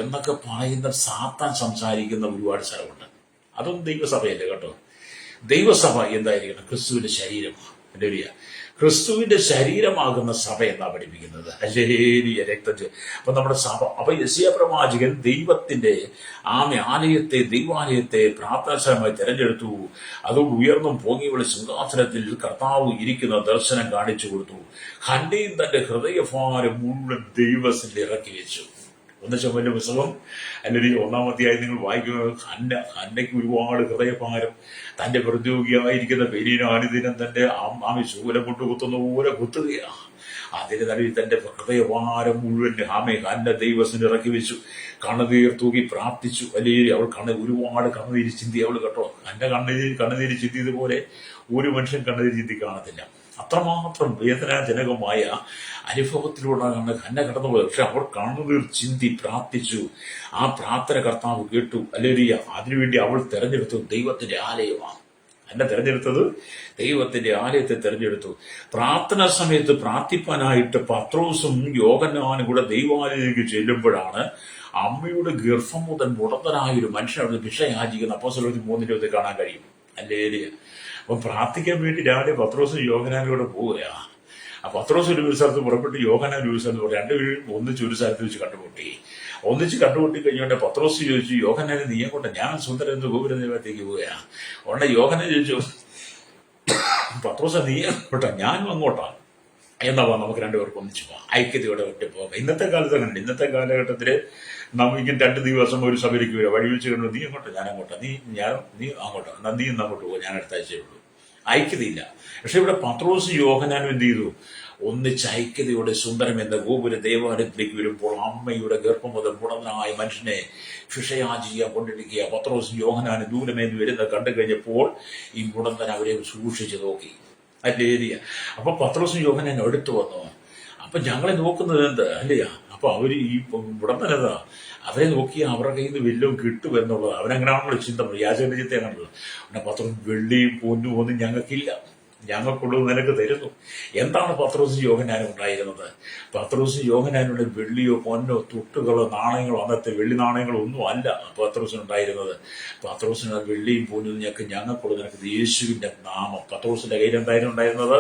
എന്നൊക്കെ പറയുന്ന സാത്താൻ സംസാരിക്കുന്ന ഒരുപാട് സ്ഥലമുണ്ട്. അതൊന്നും ദൈവസഭയല്ലേ കേട്ടോ. ദൈവസഭ എന്തായിരിക്കണം? ക്രിസ്തുവിന്റെ ശരീരമാണ്. ക്രിസ്തുവിന്റെ ശരീരമാകുന്ന സഭ എന്നാ പഠിപ്പിക്കുന്നത്. ഹല്ലേലൂയ. രക്തത്തിൽ അപ്പൊ നമ്മുടെ സഭ. അപ്പൊ യെശയ്യാപ്രവാചകൻ ദൈവത്തിന്റെ ആലയത്തെ, ദൈവാലയത്തെ പ്രാർത്ഥനാസ്ഥലമായി തിരഞ്ഞെടുത്തു. അതുകൊണ്ട് ഉയർന്നും പൊങ്ങിയുള്ള സിംഹാസനത്തിൽ കർത്താവ് ഇരിക്കുന്ന ദർശനം കാണിച്ചു കൊടുത്തു. ഹന്നയും തന്റെ ഹൃദയഭാരം മുഴുവൻ ദൈവത്തിൽ ഇറക്കി വെച്ചു. 1 ശമൂവേലിന്റെ പുസ്തകം അല്ലെങ്കിൽ 1-ാം അധ്യായം നിങ്ങൾ വായിക്കുന്നത് ഹന്നയ്ക്ക് ഒരുപാട് ഹൃദയഭാരം. തന്റെ പ്രതിയോഗിയായിരിക്കുന്ന പെരീന അനുദിനം തന്റെ ശൂലം കൊണ്ട് കുത്തുന്ന പോലെ കുത്തുകയാണ്. അതിന് നടുവിൽ തന്റെ ഹൃദയഭാരം മുഴുവൻ ഹന്ന ദൈവത്തിന് ഇറക്കി വെച്ചു. കണ്ണുനീർ തൂകി പ്രാർത്ഥിച്ചു. അല്ലെങ്കിൽ അവൾ ഒരുപാട് കണ്ണുനീര് ചിന്തി അവൾ കേട്ടോ. കണ്ണുനീര് ചിന്തിയതുപോലെ ഒരു മനുഷ്യൻ കണ്ണുനീര് ചിന്തി കാണത്തില്ല. അത്രമാത്രം വേദനാജനകമായ അനുഭവത്തിലൂടെയാണ് ഹന്ന കടന്നുപോയത്. പക്ഷെ അവൾ കണ്ണുനീർ ചിന്തി പ്രാർത്ഥിച്ചു. ആ പ്രാർത്ഥന കർത്താവ് കേട്ടു. അല്ലെങ്കിൽ അതിനുവേണ്ടി അവൾ തെരഞ്ഞെടുത്തു ദൈവത്തിന്റെ ആലയമാണ്. എന്നെ തെരഞ്ഞെടുത്തത് ദൈവത്തിന്റെ ആലയത്തെ തെരഞ്ഞെടുത്തു. പ്രാർത്ഥനാ സമയത്ത് പ്രാർത്ഥിപ്പാനായിട്ട് പത്രോസും യോഹന്നാനും കൂടെ ദൈവാലയത്തിലേക്ക് ചെല്ലുമ്പോഴാണ് അമ്മയുടെ ഗർഭം മുതൽ മുടന്തനായ ഒരു മനുഷ്യൻ അവിടെ ഭിക്ഷ യാചിക്കുന്ന അപ്പോസ്തലർ 3:20 കാണാൻ കഴിയും. ഹല്ലേലൂയ. അപ്പൊ പ്രാർത്ഥിക്കാൻ വേണ്ടി രാവിലെ പത്രോസും യോഹന്നാനും കൂടെ പോവുകയാണ്. ആ പത്രോസ് ഒരു സ്ഥലത്ത് പുറപ്പെട്ട് യോഹന്നാൻ ഒരു സ്ഥലത്ത് പുറപ്പെട്ടു. രണ്ടുപേരും ഒന്നിച്ച് ഒരു സ്ഥലത്ത് വെച്ച് കണ്ടുമുട്ടി. കഴിഞ്ഞോണ്ട് പത്രോസ് ചോദിച്ചു, യോഹന്നാനെ നീയെ കൊണ്ട് ഞാൻ സുന്ദരൻ എന്ന് ഗോപുരദേവത്തേക്ക് പോവുകയാണ്. ഉടനെ യോഹന്നാൻ ചോദിച്ചു, പത്രോസ് നീയെ കൊട്ടാ ഞാനും അങ്ങോട്ടാണ് എന്നാ നമുക്ക് രണ്ടുപേർക്ക് ഒന്നിച്ചു പോകാം, ഐക്യതയോടെ ഒറ്റ പോകാം. ഇന്നത്തെ കാലത്ത് കണ്ട് ഇന്നത്തെ കാലഘട്ടത്തില് നമുക്ക് 2 ദിവസം ഒരു സഭയിലേക്ക് വരാം. വഴി വെച്ച് കണ്ടു നീ അങ്ങോട്ടോ ഞാൻ അങ്ങോട്ടോ, നീ അങ്ങോട്ടോ, എന്നാ നീ ഇന്ന് അങ്ങോട്ട് പോകും, ഞാൻ അടുത്ത ആഴ്ചയുള്ളൂ. ഐക്യതയില്ല. പക്ഷെ ഇവിടെ പത്രോസ് യോഹന്നാനും എന്ത് ചെയ്തു? ഒന്നിച്ച് ഐക്യതയോടെ സുന്ദരം എന്ന ഗോപുര ദേവാലയത്തിലേക്ക് വരുമ്പോൾ അമ്മയുടെ ഗർഭം മുതൽ മുടന്തനായ മനുഷ്യനെ ഭിക്ഷയാചിക്കാൻ കൊണ്ടിരിക്കുക. പത്രോസ് യോഹന്നാനും ദൂരമേന്ന് വരുന്ന കണ്ടു കഴിഞ്ഞപ്പോൾ ഈ മുടന്തൻ അവരെ സൂക്ഷിച്ചു നോക്കി. അല്ലേരിയ. അപ്പൊ പത്രോസും യോഹന്നാനും അടുത്ത് വന്നു. അപ്പൊ ഞങ്ങളെ നോക്കുന്നത് എന്ത് അല്ലയാ? അപ്പൊ അവര് ഈ മുടന്തനതാ അവരെ നോക്കി അവരുടെ കയ്യിൽ നിന്ന് വല്ലതും കിട്ടും എന്നുള്ളത് അവരങ്ങനെയാണല്ലോ ചിന്ത. യാചകന്റെ ചിന്തയാണല്ലോ. പിന്നെ പത്രോസ് വെള്ളിയും പൊന്നും ഒന്നും ഞങ്ങൾക്കില്ല, ഞങ്ങൾക്കുള്ളത് നിനക്ക് തരുന്നു. എന്താണ് പത്രോസും യോഹന്നാനും ഉണ്ടായിരുന്നത്? പത്രോസും യോഹന്നാനുള്ള വെള്ളിയോ പൊന്നോ തുട്ടുകളോ നാണയങ്ങളോ, അന്നത്തെ വെള്ളി നാണയങ്ങളോ ഒന്നും അല്ല പത്രോസിനുണ്ടായിരുന്നത്. പത്രോസിന് വെള്ളിയും പൊന്നും ഞങ്ങൾക്കുള്ളത് നിനക്ക് യേശുവിന്റെ നാമം. പത്രോസിന്റെ കയ്യിൽ എന്തായിരുന്നു ഉണ്ടായിരുന്നത്?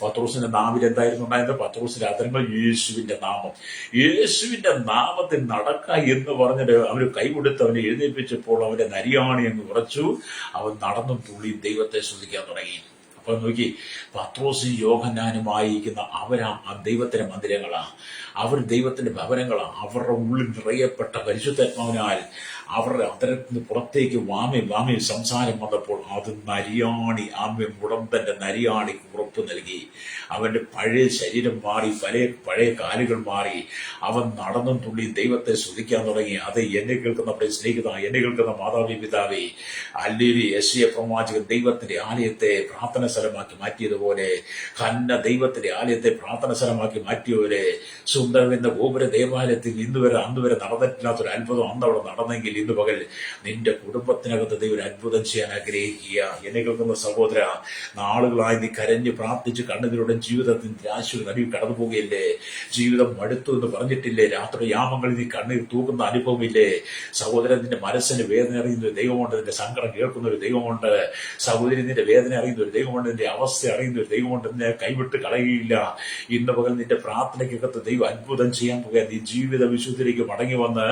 പത്രോസിന്റെ നാവിൽ എന്തായിരുന്നു ഉണ്ടായിരുന്നത്? പത്രോസിന്റെ അതരങ്ങൾ യേശുവിന്റെ നാമം. യേശുവിന്റെ നാമത്തിൽ നടക്ക എന്ന് പറഞ്ഞിട്ട് അവര് കൈകൊടുത്ത് അവനെ എഴുന്നേൽപ്പിച്ചപ്പോൾ അവന്റെ നരിയാണി അങ്ങ് ഉറച്ചു. അവൻ നടന്നും തുള്ളിയും ദൈവത്തെ സ്തുതിക്കാൻ തുടങ്ങി. അപ്പൊ നോക്കി, പത്രോസും യോഹന്നാനുമായിരിക്കുന്ന അവരാ ദൈവത്തിന്റെ മന്ദിരങ്ങളാ, അവർ ദൈവത്തിന്റെ ഭവനങ്ങളാ. അവരുടെ ഉള്ളിൽ നിറയപ്പെട്ട പരിശുദ്ധാത്മാവിനാൽ അവരുടെ അതരത്തിൽ നിന്ന് പുറത്തേക്ക് വാമി സംസാരം വന്നപ്പോൾ അത് നരിയാണി മുടന്തന്റെ നരിയാണിക്ക് ഉറപ്പ് നൽകി. അവന്റെ പഴയ ശരീരം മാറി, പഴയ കാലുകൾ മാറി. അവൻ നടന്നും തുള്ളി ദൈവത്തെ സ്തുതിക്കാൻ തുടങ്ങി. അത് എന്നെ കേൾക്കുന്ന സ്നേഹിത, എന്നെ കേൾക്കുന്ന മാതാവി പിതാവേ, അല്ലെങ്കിൽ യെശയ്യാ പ്രവാചകൻ ദൈവത്തിന്റെ ആലയത്തെ പ്രാർത്ഥന സ്ഥലമാക്കി മാറ്റിയതുപോലെ, ഹന്ന ദൈവത്തിന്റെ ആലയത്തെ പ്രാർത്ഥന സ്ഥലമാക്കി മാറ്റിയവരെ, സുന്ദരം എന്ന ഗോപുര ദേവാലയത്തിൽ അന്ന് വരെ നടന്നിട്ടില്ലാത്തൊരു അത്ഭുതം അന്ന് അവിടെ നടന്നെങ്കിൽ ഇന്ന് പകൽ നിന്റെ കുടുംബത്തിനകത്ത് ദൈവം ഒരു അത്ഭുതം ചെയ്യാൻ ആഗ്രഹിക്കുക. എന്നെ കേൾക്കുന്ന സഹോദര, നാളുകളായി നീ കരഞ്ഞ് പ്രാർത്ഥിച്ച് കണ്ണുകളുടെ ജീവിതത്തിൽ നിരാശയുടെ നടുവിൽ കടന്നു പോവുകയില്ലേ? ജീവിതം മടുത്തു എന്ന് പറഞ്ഞിട്ടില്ലേ? രാത്രി യാമങ്ങളിൽ നീ കണ്ണീർ തൂക്കുന്ന അനുഭവമില്ലേ? സഹോദരൻ, നിന്റെ മനസ്സിന് വേദന അറിയുന്ന ഒരു ദൈവമുണ്ട്, നിന്റെ സങ്കടം കേൾക്കുന്ന ഒരു ദൈവമുണ്ട്. സഹോദരി, നിന്റെ വേദന അറിയുന്ന ഒരു ദൈവമുണ്ട്, നിന്റെ അവസ്ഥ അറിയുന്ന ഒരു ദൈവമുണ്ട്. നിന്നെ കൈവിട്ട് കളയുകയില്ല. ഇന്ന് പകൽ നിന്റെ പ്രാർത്ഥനയ്ക്കകത്ത് ദൈവം അത്ഭുതം ചെയ്യാൻ പോകുക. നീ ജീവിത വിശുദ്ധിയിലേക്ക് മടങ്ങി വന്ന്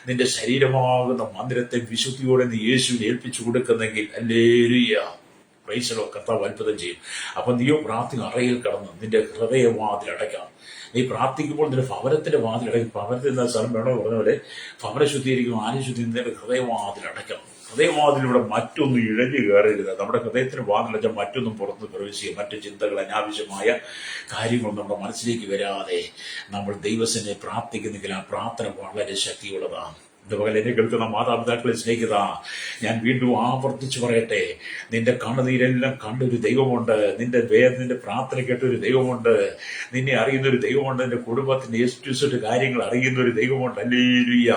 നിന്റെ ശരീരമാകുന്ന മന്ദിരത്തെ വിശുദ്ധിയോടെ നീ യേശുവിനെ ഏൽപ്പിച്ചു കൊടുക്കുന്നെങ്കിൽ ഹല്ലേലൂയ, പ്രൈസ് ദി ലോർഡ്, കർത്താവ് അത്ഭുതം ചെയ്യും. അപ്പൊ നീയോ പ്രാർത്ഥന അറയിൽ കടന്ന് നിന്റെ ഹൃദയവാതിൽ അടയ്ക്കാം. നീ പ്രാർത്ഥിക്കുമ്പോൾ നിന്റെ ഭവനത്തിന്റെ വാതിലടയ്ക്കും. ഭവനത്തിൽ നിന്ന് സ്ഥലം വേണോ പറഞ്ഞ പോലെ ഭവന ശുദ്ധീകരിക്കും, ആരും ശുദ്ധീകരിക്കും. ഹൃദയവാതിൽ അടയ്ക്കണം. ഹൃദയവാതിലൂടെ മറ്റൊന്നും ഇഴഞ്ഞു കയറരുത്. നമ്മുടെ ഹൃദയത്തിന് വാതിലടച്ചാൽ മറ്റൊന്നും പുറത്ത് പ്രവേശിക്കുക. മറ്റു ചിന്തകൾ, അനാവശ്യമായ കാര്യങ്ങൾ നമ്മുടെ മനസ്സിലേക്ക് വരാതെ നമ്മൾ ദൈവത്തിനെ പ്രാർത്ഥിക്കുന്നെങ്കിൽ ആ പ്രാർത്ഥന വളരെ ശക്തിയുള്ളതാണ്. ഇതുപോലെ എന്നെ കേൾക്കുന്ന മാതാപിതാക്കളെ സ്നേഹിത, ഞാൻ വീണ്ടും ആവർത്തിച്ചു പറയട്ടെ, നിന്റെ കണ്ണുനീരെല്ലാം കണ്ടൊരു ദൈവമുണ്ട്. നിന്റെ പ്രാർത്ഥന കേട്ടൊരു ദൈവമുണ്ട്. നിന്നെ അറിയുന്നൊരു ദൈവമുണ്ട്. നിന്റെ കുടുംബത്തിന്റെ എസ്റ്റു കാര്യങ്ങൾ അറിയുന്ന ഒരു ദൈവമുണ്ട്. ഹല്ലേലൂയ.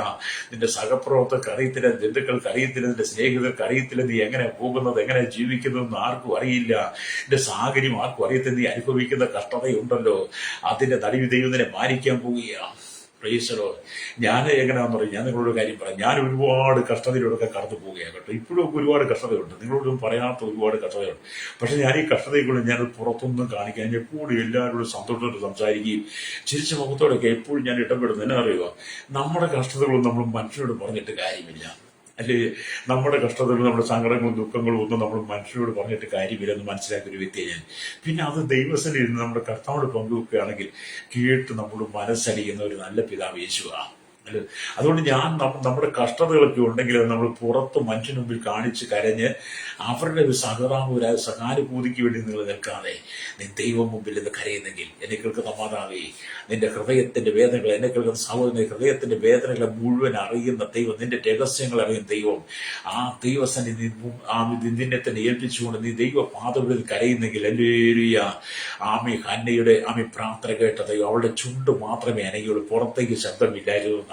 നിന്റെ സഹപ്രവർത്തകർക്ക് അറിയത്തില്ല, ബന്ധുക്കൾക്ക് അറിയത്തില്ല, നിന്റെ സ്നേഹിതർക്ക് അറിയത്തില്ല നീ എങ്ങനെ പോകുന്നത്, എങ്ങനെ ജീവിക്കുന്നതെന്ന് ആർക്കും അറിയില്ല. നിന്റെ സാഹചര്യം ആർക്കും അറിയത്തില്ല. നീ അനുഭവിക്കുന്ന കഷ്ടതയുണ്ടല്ലോ, അതിന്റെ നടുവിൽ ദൈവം നിന്നെ മാനിക്കാൻ പോവുകയാണ്. പ്രൈസലോ, ഞാൻ എങ്ങനെയാണെന്ന് പറയും, ഞാൻ നിങ്ങളോട് കാര്യം പറയാം. ഞാൻ ഒരുപാട് കഷ്ടതയിലൂടെ കടന്നു പോവുകയാണ് കേട്ടോ. ഇപ്പോഴും ഒരുപാട് കഷ്ടതയുണ്ട്, നിങ്ങളോടും പറയാത്ത ഒരുപാട് കഷ്ടതയുണ്ട്. പക്ഷെ ഞാൻ ഈ കഷ്ടതയെക്കൊണ്ട് ഞാൻ പുറത്തൊന്നും കാണിക്കാൻ, ഞാൻ എപ്പോഴും എല്ലാവരോടും സന്തോഷത്തോടെ സംസാരിക്കുകയും ചിരിച്ച മുഖത്തോടൊക്കെ എപ്പോഴും ഞാൻ ഇടപെടുന്നു. എന്നെ അറിയുക, നമ്മുടെ കഷ്ടതകളൊന്നും നമ്മൾ മനുഷ്യരോട് പറഞ്ഞിട്ട് കാര്യമില്ല. അല്ലെ, നമ്മുടെ കഷ്ടതകളും നമ്മുടെ സങ്കടങ്ങളും ദുഃഖങ്ങളും ഒന്നും നമ്മൾ മനുഷ്യരോട് പറഞ്ഞിട്ട് കാര്യമില്ലെന്ന് മനസ്സിലാക്കിയ ഒരു വ്യക്തിയെ ഞാൻ. പിന്നെ അത് ദൈവസ്ഥനിൽ ഇരുന്ന് നമ്മുടെ കർത്താവോട് പങ്കുവെക്കുകയാണെങ്കിൽ കേട്ട് നമ്മൾ മനസ്സലിയുന്ന ഒരു നല്ല പിതാവ് യേശുവാണ്. അല്ലെ, അതുകൊണ്ട് ഞാൻ നമ്മുടെ കഷ്ടതകളൊക്കെ ഉണ്ടെങ്കിൽ നമ്മൾ പുറത്ത് മനുഷ്യന് മുമ്പിൽ കാണിച്ച് കരഞ്ഞ് അവരുടെ ഒരു സഹാനുഭൂതിക്ക് വേണ്ടി നിങ്ങൾ നിൽക്കാതെ നീ ദൈവം മുമ്പിൽ നിന്ന് കരയുന്നെങ്കിൽ, എന്നെ കേൾക്കുന്ന മാതാവേ, നിന്റെ ഹൃദയത്തിന്റെ വേദനകൾ, എന്നെ കേൾക്കുന്ന സഹോദരന്റെ ഹൃദയത്തിന്റെ വേദനകളെ മുഴുവൻ അറിയുന്ന ദൈവം, നിന്റെ രഹസ്യങ്ങൾ അറിയുന്ന ദൈവം, ആ ദൈവസന്നിധി നിന്നെ തന്നെ ഏൽപ്പിച്ചുകൊണ്ട് നീ ദൈവ പാദങ്ങളിൽ കരയുന്നെങ്കിൽ, ഹല്ലേലൂയ, ഹന്നയുടെ പ്രാർത്ഥന കേട്ട ദൈവം അവളുടെ ചുണ്ട് മാത്രമേ അനങ്ങിയുള്ളൂ, പുറത്തേക്ക് ശബ്ദമില്ലായിരുന്നു.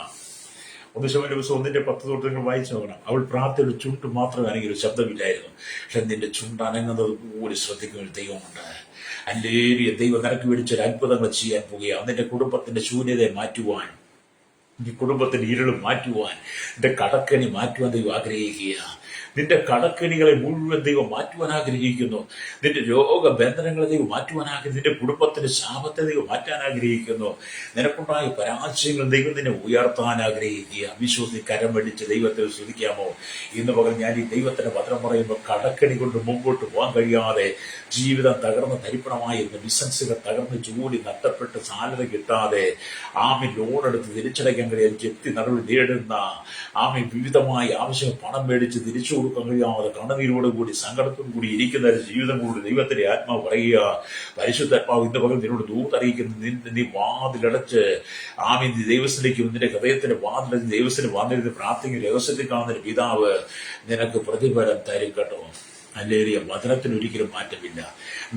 1 ശമൂവേൽ 1:10 തൊട്ട് നിങ്ങൾ വായിച്ചു നോക്കണം. അവൾ പ്രാർത്ഥനയുടെ ചുണ്ട് മാത്രമേ അനങ്ങിയൊരു ശബ്ദമില്ലായിരുന്നു. പക്ഷെ നിന്റെ ചുണ്ട് അനങ്ങുന്നത് പോലും ശ്രദ്ധിക്കുന്ന ഒരു ദൈവമുണ്ട്. ഹല്ലേലൂയ. ദൈവം നിനക്ക് വേണ്ടിച്ചൊരു അത്ഭുതങ്ങൾ ചെയ്യാൻ പോവുകയാണ്. നിന്റെ കുടുംബത്തിന്റെ ശൂന്യതയെ മാറ്റുവാൻ, ഈ കുടുംബത്തിന്റെ ഇരുൾ മാറ്റുവാൻ, നിന്റെ കടക്കണി മാറ്റുവാൻ ദൈവം ആഗ്രഹിക്കുക. നിന്റെ കടക്കണികളെ മുഴുവൻ ദൈവം മാറ്റുവാൻ ആഗ്രഹിക്കുന്നു. നിന്റെ രോഗബന്ധനങ്ങളെ ദൈവം മാറ്റുവാൻ ആഗ്രഹിക്കുന്നു. നിന്റെ കുടുംബത്തിന്റെ ശാപത്തെ ദൈവം മാറ്റാൻ ആഗ്രഹിക്കുന്നു. നിനക്കുണ്ടായ പരാജയങ്ങൾ ദൈവം നിന്നെ ഉയർത്താൻ ആഗ്രഹിക്കുക. വിശ്വസി കരം വെടിച്ച് ദൈവത്തെ സ്തുതിക്കാമോ? ഇന്ന് പകൽ ഞാൻ ഈ ദൈവത്തിന്റെ വചനം പറയുമ്പോൾ കടക്കണി കൊണ്ട് മുമ്പോട്ട് പോകാൻ കഴിയാതെ ജീവിതം തകർന്ന് തരിപ്പണമായിരുന്ന ബിസിനസ്സുകൾ തകർന്ന് ജോലി നഷ്ടപ്പെട്ട് സാലറി കിട്ടാതെ ലോൺ എടുത്ത് തിരിച്ചടയ്ക്കാൻ കഴിയാതെ ജപ്തി നടപടി നേടുന്ന വിവിധമായ ആവശ്യം പണം മേടിച്ച് തിരിച്ചു കൊടുക്കാൻ കഴിയാതെ കണ്ണുനീരോട് കൂടി സങ്കടത്തോടു കൂടി ഇരിക്കുന്ന ഒരു ജീവിതം കൂടി ദൈവത്തിന്റെ ആത്മാവ് പറയുക. പരിശുദ്ധാത്മാവ് ഇന്ന് പകൽ നിന്നോട് ദൂതറിയിക്കുന്നു, നീ വാതിലടച്ച് നീ ദൈവത്തിലേക്ക് നിന്റെ ഹൃദയത്തിന്റെ വാതിലടച്ച് ദൈവത്തിന് വന്നിരുന്ന് പ്രാർത്ഥിക്കുന്ന രഹസ്യത്തിൽ കാണുന്ന പിതാവ് നിനക്ക് പ്രതിഫലം തരും കേട്ടോ. ഹല്ലേലൂയ. വചനത്തിന് ഒരിക്കലും മാറ്റമില്ല.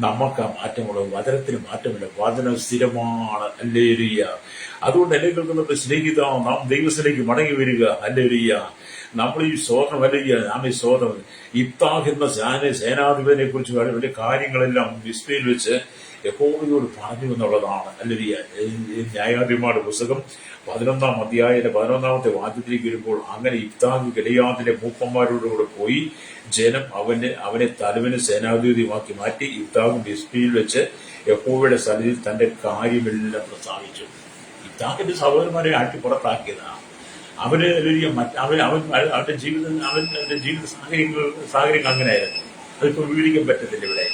നമുക്ക് ആ മാറ്റമുള്ളൂ, വചനത്തിന് മാറ്റമില്ല. വചനം സ്ഥിരമാണ്. ഹല്ലേലൂയ. അതുകൊണ്ട് എന്നെ കേൾക്കുന്നത് സ്നേഹിത, നാം ദൈവത്തിലേക്ക് മടങ്ങി വരിക. ഹല്ലേലൂയ. നമ്മൾ ഈ സ്തോത്രം അല്ലെങ്കിൽ നാം ഈ സ്തോത്രം ഇഫ്താഹ് എന്ന സേനാധിപതിനെ കുറിച്ച് വലിയ കാര്യങ്ങളെല്ലാം മിസ്ബയിൽ വെച്ച് യഹോവയോട് പറഞ്ഞു എന്നുള്ളതാണ്. ഹല്ലേലൂയ. ന്യായാധിപന്മാരുടെ പുസ്തകം 11-ാം അധ്യായത്തിന്റെ 11-ാമത്തെ വാക്യത്തിലേക്ക് വരുമ്പോൾ, അങ്ങനെ ഇഫ്താഹ് ഗിലെയാദിലെ മൂപ്പന്മാരോടുകൂടെ പോയി ജനം അവനെ തലവന് സേനാധിപതിയുമാക്കി മാറ്റി. ഇഫ്താഹ് മിസ്ബയിൽ വെച്ച് യഹോവയുടെ സന്നിധിയിൽ തന്റെ കാര്യമെല്ലാം പ്രസ്താവിച്ചു. ഇഫ്താഹിന്റെ സഹോദരന്മാരെ ആട്ടി പുറത്താക്കിയതാണ്. അവന്റെ ജീവിത സാഹചര്യങ്ങൾ അങ്ങനെയായിരുന്നു. അതിപ്പോ വിവരിക്കാൻ പറ്റത്തില്ല ഇവിടെ.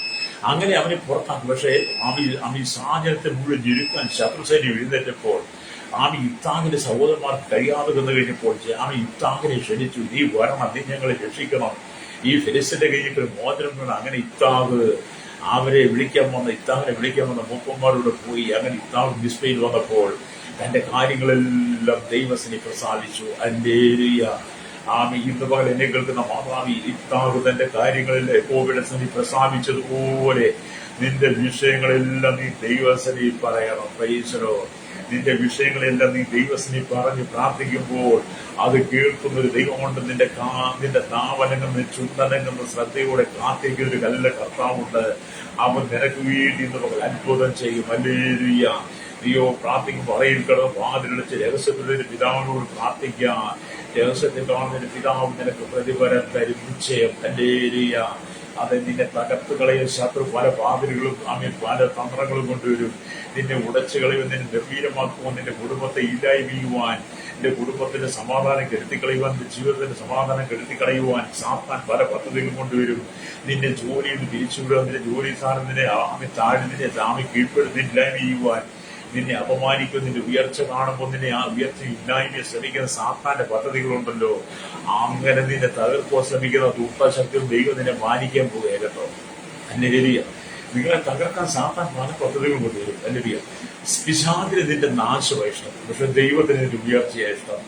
അങ്ങനെ അവനെ പുറത്താക്കി. പക്ഷേ ഈ സാഹചര്യത്തെ മുഴുവൻ ഞെരുക്കാൻ ശത്രുസൈന്യം എഴുന്നേറ്റപ്പോൾ ആമി ഇത്താങ്ങിന്റെ സഹോദരന്മാർക്ക് കഴിയാതെ വന്നു കഴിഞ്ഞപ്പോൾ ആമി ഇത്താങ്ങിനെ ക്ഷണിച്ചു, നീ വരണം, നീ ഞങ്ങളെ രക്ഷിക്കണം, ഈ ഫെലിസ്റ്റിന്റെ കയ്യിൽ ഒരു മോചനം വേണം. അങ്ങനെ ഇത്താഗ് അവരെ ഇത്താവിനെ വിളിക്കാൻ വന്ന മൂപ്പന്മാരോട് പോയി. അങ്ങനെ ഇത്താവ് മിസ്ബയിൽ വന്നപ്പോൾ തന്റെ കാര്യങ്ങളെല്ലാം ദൈവത്തിനെ പ്രസാദിച്ചു. ഹല്ലേലൂയ. ആമി ഇന്ന് പകൽ എന്നെ കേൾക്കുന്ന മാതാവി, ഇത്താവ് തന്റെ കാര്യങ്ങളിൽ യഹോവയുടെ പ്രസാദിച്ചതുപോലെ നിന്റെ വിഷയങ്ങളെല്ലാം നീ ദൈവസനി പറയണം. പ്രൈസലോ. നിന്റെ വിഷയങ്ങളെല്ലാം നീ ദൈവസനി പറഞ്ഞ് പ്രാർത്ഥിക്കുമ്പോൾ അത് കേൾക്കുന്നൊരു ദൈവമുണ്ട്. നിന്റെ താവനങ്ങുന്ന ചുണ്ടനങ്ങുന്ന ശ്രദ്ധയോടെ കാത്തിരിക്കുന്ന ഒരു നല്ല കർത്താവുണ്ട്. അവൻ നിനക്ക് വേണ്ടി ഇന്ന് പകൽ അത്ഭുതം ചെയ്യും. ഹല്ലേലൂയ. നീയോ പ്രാർത്ഥിക്കുമ്പോൾ പറയിൽ കിടന്ന് വാതിലടച്ച് രഹസ്യത്തിലൊരു പിതാവിനോട് പ്രാർത്ഥിക്കാം. രഹസ്യത്തിൽ കാണുന്നൊരു പിതാവ് നിനക്ക് പ്രതിഫലം തരും നിശ്ചയം. ഹല്ലേലൂയ. അത് നിന്നെ തകർത്ത് കളയും. ശത്രു പല വാതിലുകളും പല തന്ത്രങ്ങളും കൊണ്ടുവരും. നിന്നെ ഉടച്ചു കളയും, നിന്നെ ഗംഭീരമാക്കുവാൻ, നിന്റെ കുടുംബത്തെ ഇല്ലായ്മയുവാൻ, നിന്റെ കുടുംബത്തിന്റെ സമാധാനം കെടുത്തിക്കളയുവാൻ, നിന്റെ ജീവിതത്തിന്റെ സമാധാനം കെടുത്തിക്കളയുവാൻ സാത്താൻ പല പദ്ധതികളും കൊണ്ടുവരും. നിന്നെ ജോലിയിൽ നിന്ന് പിരിച്ചുവിടുക, നിന്റെ ജോലി സ്ഥാനം നിന്നെ നിന്നെ കീഴ്പ്പെടുത്തി ഇല്ലായ്മ ചെയ്യുവാൻ, നിന്നെ അപമാനിക്കും. നിന്റെ ഉയർച്ച കാണുമ്പോൾ നിന്നെ ആ ഉയർച്ച ഇല്ലായ്മയെ ശ്രമിക്കുന്ന സാത്താന്റെ പദ്ധതികളുണ്ടല്ലോ. അങ്ങനെ നിന്നെ തകർക്കുവാൻ ശ്രമിക്കുന്ന ദുഷ്ടശക്തിയും ദൈവം നിന്നെ മാനിക്കാൻ പോകുക കേട്ടോ. ഹല്ലേലൂയ. നിങ്ങളെ തകർക്കാൻ സാത്താൻ പല പദ്ധതികളും കൊണ്ടുവരും. ഹല്ലേലൂയ. പിശാചിന് നിന്റെ നാശമാണ് ഇഷ്ടം, പക്ഷെ ദൈവത്തിന് നിന്റെ ഉയർച്ചയാണ് ഇഷ്ടം.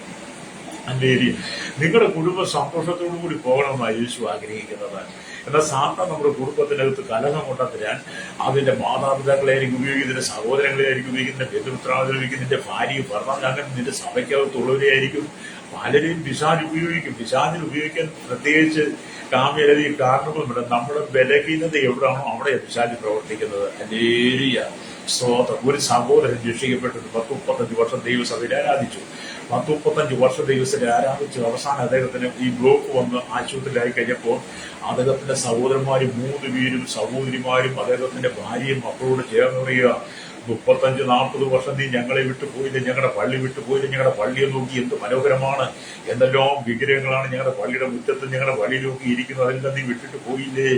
ഹല്ലേലൂയ. നിങ്ങളുടെ കുടുംബം സന്തോഷത്തോടു കൂടി പോകണമെന്നാണ് യേശു ആഗ്രഹിക്കുന്നത്. എന്നാൽ സാത്താൻ നമ്മുടെ കുടുംബത്തിനകത്ത് കലഹം കൊണ്ടുവരാൻ അതിന്റെ മാതാപിതാക്കളെയായിരിക്കും ഉപയോഗിക്കും, നിന്റെ സഹോദരങ്ങളെയായിരിക്കും ഉപയോഗിക്കും, നിന്റെ ബന്ധുമിത്രാദികളായിരിക്കും, നിന്റെ ഭാര്യയും ഭർത്താവ്, അങ്ങനെ നിന്റെ സഭയ്ക്കകത്തുള്ളവരെയായിരിക്കും പലരെയും പിശാച് ഉപയോഗിക്കും. പിശാചിന് ഉപയോഗിക്കാൻ പ്രത്യേകിച്ച് കാമ്യലധികം കാരണങ്ങളുണ്ട്. നമ്മുടെ ബലഹീനത എവിടെയാണോ അവിടെ പിശാച് പ്രവർത്തിക്കുന്നത്. ഹല്ലേലൂയ. സ്തോത്രം. ഒരു സഹോദരൻ രക്ഷിക്കപ്പെട്ടത് 10-35 വർഷം ദൈവസഭയിൽ ആരാധിച്ചു. 10-35 വർഷം ദൈവസഭയിൽ ആരാധിച്ചു. അവസാനം അദ്ദേഹത്തിന് ഈ ബ്ലോക്ക് വന്ന് ആശുപത്രിയിലായി കഴിഞ്ഞപ്പോൾ അദ്ദേഹത്തിന്റെ സഹോദരന്മാരും 3 പേരും സഹോദരിമാരും അദ്ദേഹത്തിന്റെ ഭാര്യയും മക്കളോട് ചേർന്ന് പറയുക, 35-40 വർഷം നീ ഞങ്ങളെ വിട്ടു പോയില്ല, ഞങ്ങളുടെ പള്ളി വിട്ടു പോയില്ല, ഞങ്ങളുടെ പള്ളിയെ നോക്കി എന്ത് മനോഹരമാണ്, എന്തെല്ലാം വിഗ്രഹങ്ങളാണ് ഞങ്ങളുടെ പള്ളിയുടെ മുറ്റത്ത് ഞങ്ങളുടെ പള്ളിയിൽ നോക്കി ഇരിക്കുന്നത്, അതെല്ലാം നീ വിട്ടിട്ട് പോയില്ലേ.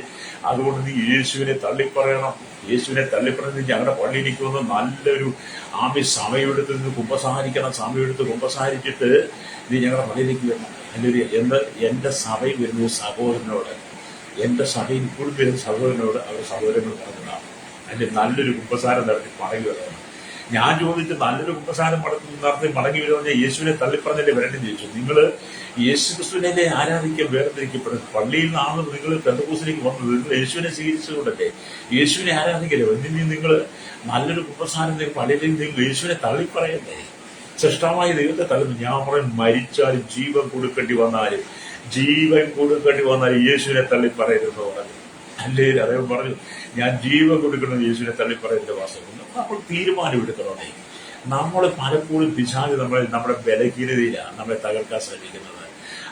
അതുകൊണ്ട് നീ യേശുവിനെ തള്ളിപ്പറയണം. യേശുവിനെ തള്ളിപ്പറയുന്നത് ഞങ്ങളുടെ പള്ളിയിലേക്ക് വന്ന് നല്ലൊരു സമയമെടുത്ത് നിന്ന് കുമ്പസാരിക്കണം. സമയമെടുത്ത് കുമ്പസാരിച്ചിട്ട് നീ ഞങ്ങളുടെ പള്ളിയിലേക്ക് വരണം. എന്ന് എന്റെ സഭയിൽ വരുന്ന സഹോദരനോട്, എന്റെ സഭയിൽ ഇപ്പോഴും വരുന്ന സഹോദരനോട് അവർ സഹോദരങ്ങൾ പറഞ്ഞതാണ്. അതിന്റെ നല്ലൊരു കുമ്പസാരം നടത്തി മടങ്ങി വരണം. ഞാൻ ചോദിച്ചു, നല്ലൊരു കുമ്പസാരം നടത്തി മടങ്ങി വരുന്ന യേശുവിനെ തള്ളിപ്പറഞ്ഞല്ലേ വരേണ്ടെന്ന് ചോദിച്ചു. നിങ്ങൾ യേശു ക്രിസ്തുവിനെ ആരാധിക്കാൻ വേർതിരിക്കപ്പെടുന്നത് പള്ളിയിൽ നിന്നാണ്. നിങ്ങൾ പെന്തക്കോസ്തിലേക്ക് വന്നത്, നിങ്ങൾ യേശുവിനെ സ്വീകരിച്ചതുകൊണ്ടല്ലേ യേശുവിനെ ആരാധിക്കല്ലേ. എന്നിനി നിങ്ങൾ നല്ലൊരു കുമ്പസാരം പള്ളിയിലേക്ക് നിങ്ങൾ യേശുവിനെ തള്ളിപ്പറയല്ലേ. സൃഷ്ടമായ ദൈവത്തെ തള്ളുന്നു. ഞാൻ പറയും, മരിച്ചാലും ജീവൻ കൊടുക്കേണ്ടി വന്നാലും യേശുവിനെ തള്ളിപ്പറയരുതെന്ന് പറഞ്ഞു. അല്ലേ അദ്ദേഹം പറഞ്ഞു, ഞാൻ ജീവൻ കൊടുക്കുന്നത് യേശുവിനെ തള്ളിപ്പറയുന്ന വാസം. അപ്പോൾ തീരുമാനം എടുക്കണേ. നമ്മൾ പലപ്പോഴും പിശാച് നമ്മുടെ ബലഹീനതയിലാണ് നമ്മളെ തകർക്കാൻ ശ്രമിക്കുന്നത്.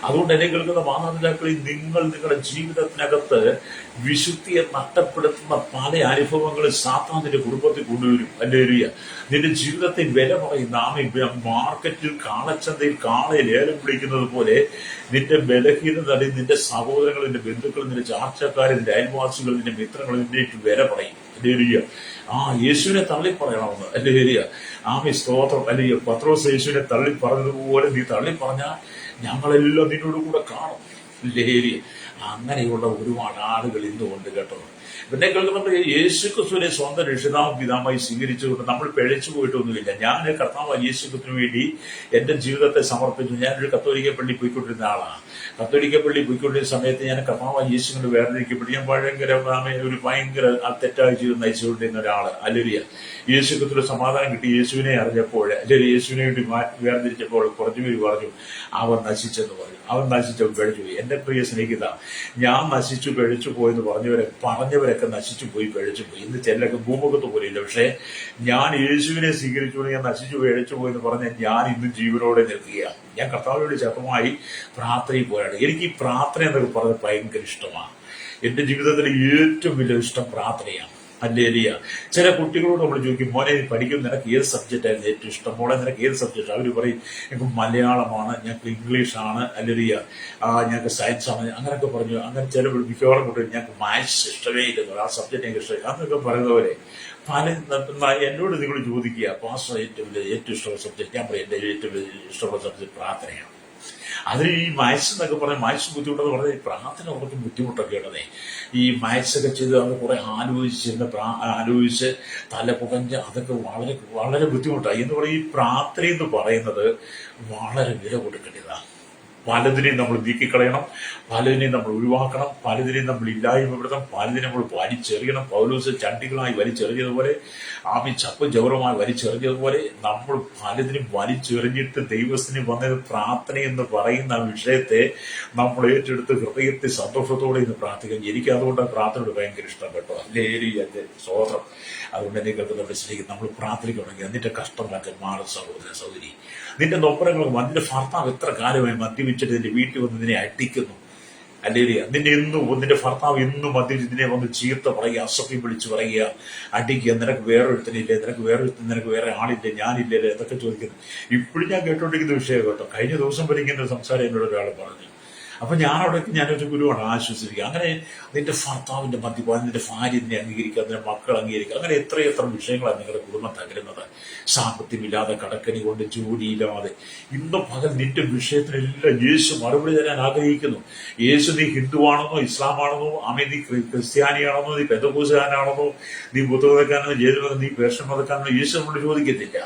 അതുകൊണ്ട് എന്നെ കേൾക്കുന്ന മാതാപിതാക്കളിൽ നിങ്ങൾ നിങ്ങളുടെ ജീവിതത്തിനകത്ത് വിശുദ്ധിയെ നഷ്ടപ്പെടുത്തുന്ന പല അനുഭവങ്ങളും സാത്താന്റെ കുടുംബത്തിൽ കൊണ്ടുവരും. ഹല്ലേലൂയ. നിന്റെ ജീവിതത്തിൽ വില പറയും. മാർക്കറ്റിൽ കാളച്ചന്തയിൽ കാളയെ ലേലം വിളിക്കുന്നത് പോലെ നിന്റെ ബലഹീനത, നിന്റെ സഹോദരങ്ങൾ, നിന്റെ ബന്ധുക്കൾ, നിന്റെ ചാർച്ചക്കാർ, നിന്റെ അയൽവാസികൾ, നിന്റെ മിത്രങ്ങൾ നിന്റെ വില പറയും. ഹല്ലേലൂയ. യേശുവിനെ തള്ളിപ്പറയണമെന്ന്. ഹല്ലേലൂയ. സ്തോത്രം. അല്ലെങ്കിൽ പത്രോസ് യേശുവിനെ തള്ളി പറഞ്ഞതുപോലെ നീ തള്ളിപ്പറഞ്ഞാൽ ഞങ്ങളെല്ലാം നിന്നോട് കൂടെ കാണും. ഹല്ലേലൂയ. അങ്ങനെയുള്ള ഒരുപാട് ആളുകൾ ഇന്നുകൊണ്ട് കേട്ടോ. പിന്നെ കേൾക്കുന്നത് യേശു ക്രിസ്തുവിനെ സ്വന്തം രക്ഷിതാവും പിതാവായി സ്വീകരിച്ചുകൊണ്ട് നമ്മൾ പിഴച്ചു പോയിട്ടൊന്നുമില്ല. ഞാൻ കർത്താവ് യേശു ക്രിസ്തുവിന് വേണ്ടി എന്റെ ജീവിതത്തെ സമർപ്പിച്ചു. ഞാനൊരു കത്തോലിക്ക പള്ളി പോയിക്കൊണ്ടിരുന്ന ആളാണ്. കത്തോലിക്ക പള്ളി പോയിക്കൊണ്ടിരുന്ന സമയത്ത് ഞാൻ കർത്താവ് യേശുവിന് വേർതിരിക്കപ്പെട്ടു. ഞാൻ ഭയങ്കര തെറ്റായ ജീവിതം നയിച്ചുകൊണ്ടിരുന്ന ഒരാള്. ഹല്ലേലൂയ. യേശു ക്രിസ്തുവിന്റെ സമാധാനം കിട്ടി. യേശുവിനെ അറിഞ്ഞപ്പോൾ, അല്ലെങ്കിൽ യേശുവിനെ വേണ്ടി വേർതിരിച്ചപ്പോൾ കുറച്ചുപേര് പറഞ്ഞു അവൻ നശിച്ചെന്ന് പറഞ്ഞു. അവൻ നശിച്ചവൻ പിഴച്ചുപോയി. എന്റെ പ്രിയ സ്നേഹിത, ഞാൻ നശിച്ചു പിഴച്ചു പോയെന്ന് പറഞ്ഞവരൊക്കെ നശിച്ചു പോയി, പിഴച്ചു പോയി. ഇന്ന് ചിലരൊക്കെ ഭൂമുഖത്ത് പോലെയില്ല. പക്ഷെ ഞാൻ യേശുവിനെ സ്വീകരിച്ചുകൊണ്ട് ഞാൻ നശിച്ചു പിഴച്ചു പോയെന്ന് പറഞ്ഞാൽ ഞാൻ ഇന്നും ജീവനോടെ നിൽക്കുകയാണ്. ഞാൻ കർത്താവിനോട് ശക്തമായി പ്രാർത്ഥനയിൽ പോയാണ്. എനിക്ക് ഈ പ്രാർത്ഥന എന്നൊക്കെ പറഞ്ഞത് ഭയങ്കര ഇഷ്ടമാണ്. എന്റെ ജീവിതത്തിലെ ഏറ്റവും വലിയ ഇഷ്ടം പ്രാർത്ഥനയാണ്. ഹല്ലേലൂയ. ചില കുട്ടികളോട് നമ്മൾ ചോദിക്കും, മോനെ പഠിക്കും, നിനക്ക് ഏത് സബ്ജക്റ്റായിരുന്നു ഏറ്റവും ഇഷ്ടം? മോളെ നിനക്ക് ഏത് സബ്ജക്റ്റ്? അവർ പറയും ഞങ്ങൾക്ക് മലയാളമാണ്, ഞങ്ങൾക്ക് ഇംഗ്ലീഷാണ്, ഹല്ലേലൂയ, ഞങ്ങൾക്ക് സയൻസാണ്, അങ്ങനെയൊക്കെ പറഞ്ഞു. അങ്ങനെ ചില മിക്കവാറും കുട്ടികൾ ഞങ്ങൾക്ക് മാത്സ് ഇഷ്ടമേ ഇല്ലെന്ന്, ആ സബ്ജക്റ്റ് ഞങ്ങൾക്ക് ഇഷ്ടമില്ല എന്നൊക്കെ പറയുന്നവരെ പല എന്നോട് നിങ്ങൾ ചോദിക്കുക പാസ്റ്റർ ഏറ്റവും ഇഷ്ടമുള്ള സബ്ജക്ട്, ഞാൻ പറയും എൻ്റെ ഏറ്റവും ഇഷ്ടമുള്ള സബ്ജക്ട് പ്രാർത്ഥനയാണ്. അതിന് ഈ മാത്സ് എന്നൊക്കെ പറഞ്ഞാൽ മാത്സ് ബുദ്ധിമുട്ടെന്ന് പറഞ്ഞാൽ ഈ പ്രാർത്ഥന കുറച്ച് ബുദ്ധിമുട്ടൊക്കെ ഉള്ളതേ. ഈ മാത്സ് ഒക്കെ ചെയ്ത് അത് കുറെ ആലോചിച്ച് തല പുകഞ്ഞ് അതൊക്കെ വളരെ വളരെ ബുദ്ധിമുട്ടായി എന്ന് പറയും. ഈ പ്രാർത്ഥന എന്ന് പറയുന്നത് വളരെ വില കൊടുക്കേണ്ടതാണ്. പലതിനെയും നമ്മൾ നീക്കിക്കളയണം, പലതിനെയും നമ്മൾ ഒഴിവാക്കണം, പലതിനെയും നമ്മൾ ഇല്ലായ്മപ്പെടുത്തണം, പലതിനെ നമ്മൾ വലിച്ചെറിയണം. പൗലോസ് ചണ്ടികളായി വലിച്ചെറിഞ്ഞതുപോലെ, ആമി ചപ്പ് ജൗരമായി വലിച്ചെറിഞ്ഞതുപോലെ നമ്മൾ പലതിനും വലിച്ചെറിഞ്ഞിട്ട് ദൈവത്തിന് വന്നത് പ്രാർത്ഥന എന്ന് പറയുന്ന വിഷയത്തെ നമ്മൾ ഏറ്റെടുത്ത് ഹൃദയത്തെ സന്തോഷത്തോടെ ഇന്ന് പ്രാർത്ഥിക്കാം. എനിക്ക് അതുകൊണ്ട് പ്രാർത്ഥനയോട് ഭയങ്കര ഇഷ്ടപ്പെട്ടു. അല്ലേ സ്വോത്രം. അതുകൊണ്ട് എന്നെ കേൾക്കുന്നവരുടെ സ്നേഹിക്കും, നമ്മൾ പ്രാർത്ഥിക്കണമെങ്കിൽ അതിന്റെ കഷ്ടങ്ങളൊക്കെ മാറും. സഹോദരി, നിന്റെ നൊമ്പരങ്ങൾക്ക് നിന്റെ ഭർത്താവ് എത്ര കാലമായി മദ്യപിച്ചിട്ട് നിന്റെ വീട്ടിൽ വന്ന് നിന്നെ അടിക്കുന്നു, അല്ലേ? നിന്റെ ഭർത്താവ് എന്നും മദ്യപിച്ചിനെ വന്ന് ചീർത്ത പറയുക, അസഭ്യം വിളിച്ച് പറയുക, അടിക്കുക, നിനക്ക് വേറൊരുത്തനില്ലേ, നിനക്ക് വേറെ ആളില്ലേ, ഞാനില്ലേ എന്നൊക്കെ ചോദിക്കുന്നു. ഇപ്പോഴും ഞാൻ കേട്ടോണ്ടിരിക്കുന്ന വിഷയം കേട്ടോ. കഴിഞ്ഞ ദിവസം വരെ ഇങ്ങനെ സംസാരം എന്നോട് ഒരാൾ പറഞ്ഞു. അപ്പൊ ഞാനൊരു ഗുരുവാണ് ആശ്വസിപ്പിക്കുക. അങ്ങനെ നിന്റെ ഭർത്താവിന്റെ മദ്യപാനം, നിന്റെ ഭാര്യ നിന്നെ അംഗീകരിക്കുക, നിന്റെ മക്കൾ അംഗീകരിക്കുക, അങ്ങനെ എത്രയെത്ര വിഷയങ്ങളാണ് നിങ്ങളുടെ കുടുംബം തകരുന്നത്. സാമ്പത്തികമില്ലാതെ, കടക്കണി കൊണ്ട്, ജോലിയില്ലാതെ. ഇന്ന് പകൽ നിന്റെ വിഷയത്തിനെല്ലാം യേശു മറുപടി തരാൻ ആഗ്രഹിക്കുന്നു. യേശു നീ ഹിന്ദുവാണെന്നോ, ഇസ്ലാമാണെന്നോ, നീ ക്രിസ്ത്യാനിയാണെന്നോ, നീ പെന്തക്കോസുകാരനാണെന്നോ, നീ ബുദ്ധമതക്കാരനോ, ജൈനമതം, നീ പേർഷ്യൻ മതക്കാരനോ, യേശു നമ്മളോട് ചോദിക്കത്തില്ല.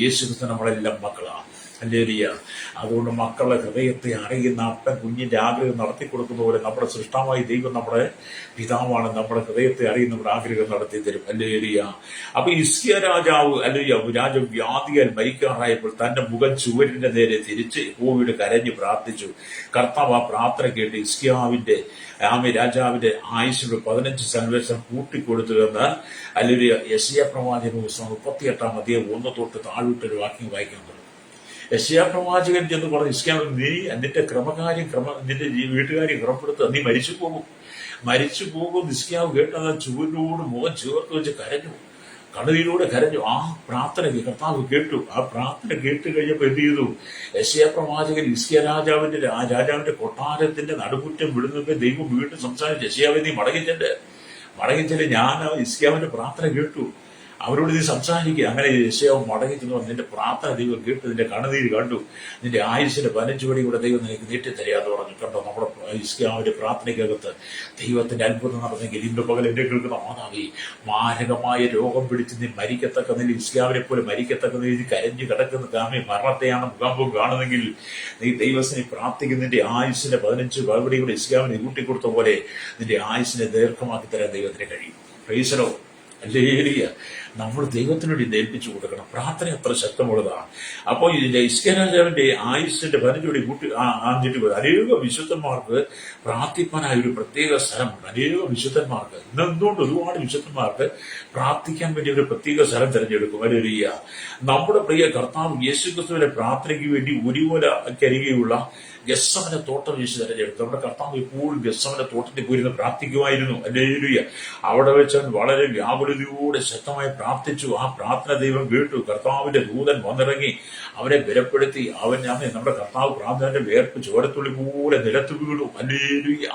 യേശു ക്രിസ്തു നമ്മളെല്ലാം മക്കളാണ്. ഹല്ലേലൂയ. അതുകൊണ്ട് മക്കളുടെ ഹൃദയത്തെ അറിയുന്ന അപ്പൻ കുഞ്ഞിന്റെ ആഗ്രഹം നടത്തി കൊടുക്കുന്ന പോലെ നമ്മുടെ സൃഷ്ടാവായി ദൈവം നമ്മുടെ പിതാവാണ്. നമ്മുടെ ഹൃദയത്തെ അറിയുന്നവരുടെ ആഗ്രഹം നടത്തി തരും. ഹല്ലേലൂയ. അപ്പൊ ഹിസ്കിയ രാജാവ് രാജവ്യാധിയാൽ മരിക്കാറായപ്പോൾ തന്റെ മുഖം ചുവരിന്റെ നേരെ തിരിച്ച് യഹോവയോട് കരഞ്ഞു പ്രാർത്ഥിച്ചു. കർത്താവ് ആ പ്രാർത്ഥന കേട്ട് ഹിസ്കിയാവിന്റെ രാജാവിന്റെ ആയുസ്സിന്റെ 15 സംവത്സരം കൂട്ടിക്കൊടുത്തു എന്ന് അല്ലെങ്കിൽ യെശയ്യാ പ്രവാചക പുസ്തകം 38-ാം അധ്യായം 1 തൊട്ട് താഴോട്ടൊരു വാക്യം വായിക്കുന്നത്. യെശയ്യാ പ്രവാചകൻ ചെന്ന് പറഞ്ഞു, ഹിസ്കിയാവ്, നീ നിന്റെ നിന്റെ വീട്ടുകാര്യം ക്രമപ്പെടുത്തുക, നീ മരിച്ചു പോകും. ഹിസ്കിയാവ് കേട്ടത് ചുവരിനോട് മുഖം ചേർത്ത് വെച്ച് കരഞ്ഞു, കണ്ണുനീരോടെ കരഞ്ഞു. ആ പ്രാർത്ഥന കർത്താവ് കേട്ടു. ആ പ്രാർത്ഥന കേട്ട് കഴിഞ്ഞപ്പോ എന്ത് ചെയ്തു? യെശയ്യാ പ്രവാചകൻ ഹിസ്കിയ രാജാവിന്റെ കൊട്ടാരത്തിന്റെ നടുമുറ്റം വിടുന്നപ്പോ ദൈവം വീണ്ടും സംസാരിച്ചു, യെശയ്യാവേ നീ മടങ്ങിച്ചെല്ല്, ഞാൻ ഹിസ്കിയാവിന്റെ പ്രാർത്ഥന കേട്ടു, അവരോട് നീ സംസാരിക്കുക. അങ്ങനെ യെശയ്യാവ് മടങ്ങിച്ചെന്ന് നിന്റെ പ്രാർത്ഥന ദൈവം കേട്ടു, നിന്റെ കണ്ണുനീര് കണ്ടു, നിന്റെ ആയുസിന്റെ 15 പടി കൂടെ ദൈവം നിനക്ക് നീട്ടിത്തരാന്ന് പറഞ്ഞു. കണ്ടോ, നമ്മുടെ ഹിസ്കിയാവിന്റെ പ്രാർത്ഥനയ്ക്കകത്ത് ദൈവത്തിന്റെ അത്ഭുതം നടന്നെങ്കിൽ ഇന്ന് പകൽ എന്നെ കേൾക്കുന്ന മാതാവി, മാരകമായ രോഗം പിടിച്ച് നീ മരിക്കത്തക്ക നില, ഹിസ്കിയാവിനെ പോലെ മരിക്കത്തക്ക നില കരഞ്ഞു കിടക്കുന്ന കാമി മരണത്തെയാണ് മുഖാമുഖം കാണുന്നെങ്കിൽ നീ ദൈവത്തിനെ പ്രാർത്ഥിക്കുന്നതിന്റെ ആയുസിന്റെ 15 പടി കൂടെ ഹിസ്കിയാവിനെ കൂട്ടിക്കൊടുത്ത പോലെ നിന്റെ ആയുസിനെ ദീർഘമാക്കി തരാൻ ദൈവത്തിന് കഴിയും. Price the Lord. ഹല്ലേലൂയ. നമ്മൾ ദൈവത്തിനോട് ഇത് ഏൽപ്പിച്ചു കൊടുക്കണം. പ്രാർത്ഥന അത്ര ശക്തമുള്ളതാണ്. അപ്പോൾ ഇതിന്റെ ഹിസ്കിയ രാജാവിന്റെ ആയുസിന്റെ 15 കൂട്ടി അനേക വിശുദ്ധന്മാർക്ക് പ്രാർത്ഥിപ്പാനായ ഒരു പ്രത്യേക സ്ഥലമുണ്ട്. അനേക വിശുദ്ധന്മാർക്ക് ഇന്നെന്തുകൊണ്ട് ഒരുപാട് വിശുദ്ധന്മാർക്ക് പ്രാർത്ഥിക്കാൻ വേണ്ടി ഒരു പ്രത്യേക സ്ഥലം തിരഞ്ഞെടുക്കും. ഹല്ലേലൂയ. നമ്മുടെ പ്രിയ കർത്താവ് യേശുക്രിസ്തുവിന്റെ പ്രാർത്ഥനയ്ക്ക് വേണ്ടി ഒരുപോലെക്കരികെയുള്ള ഗെത്സമനെ തോട്ടം യേശു തിരഞ്ഞെടുത്തു. നമ്മുടെ കർത്താവ് എപ്പോഴും ഗെത്സമനെ തോട്ടത്തിൽ പോയിരുന്ന് പ്രാർത്ഥിക്കുമായിരുന്നു. ഹല്ലേലൂയ. അവിടെ വെച്ച് വളരെ വ്യാകുലതയോടെ ശക്തമായി പ്രാർത്ഥിച്ചു. ആ പ്രാർത്ഥന ദൈവം കേട്ടു. കർത്താവിന്റെ ദൂതൻ വന്നിറങ്ങി അവനെ ബലപ്പെടുത്തി. നമ്മുടെ കർത്താവ് പ്രാർത്ഥനയുടെ വേർപ്പ് ചോരത്തുള്ളി പോലെ നിലത്ത് വീണു. ഹല്ലേലൂയ.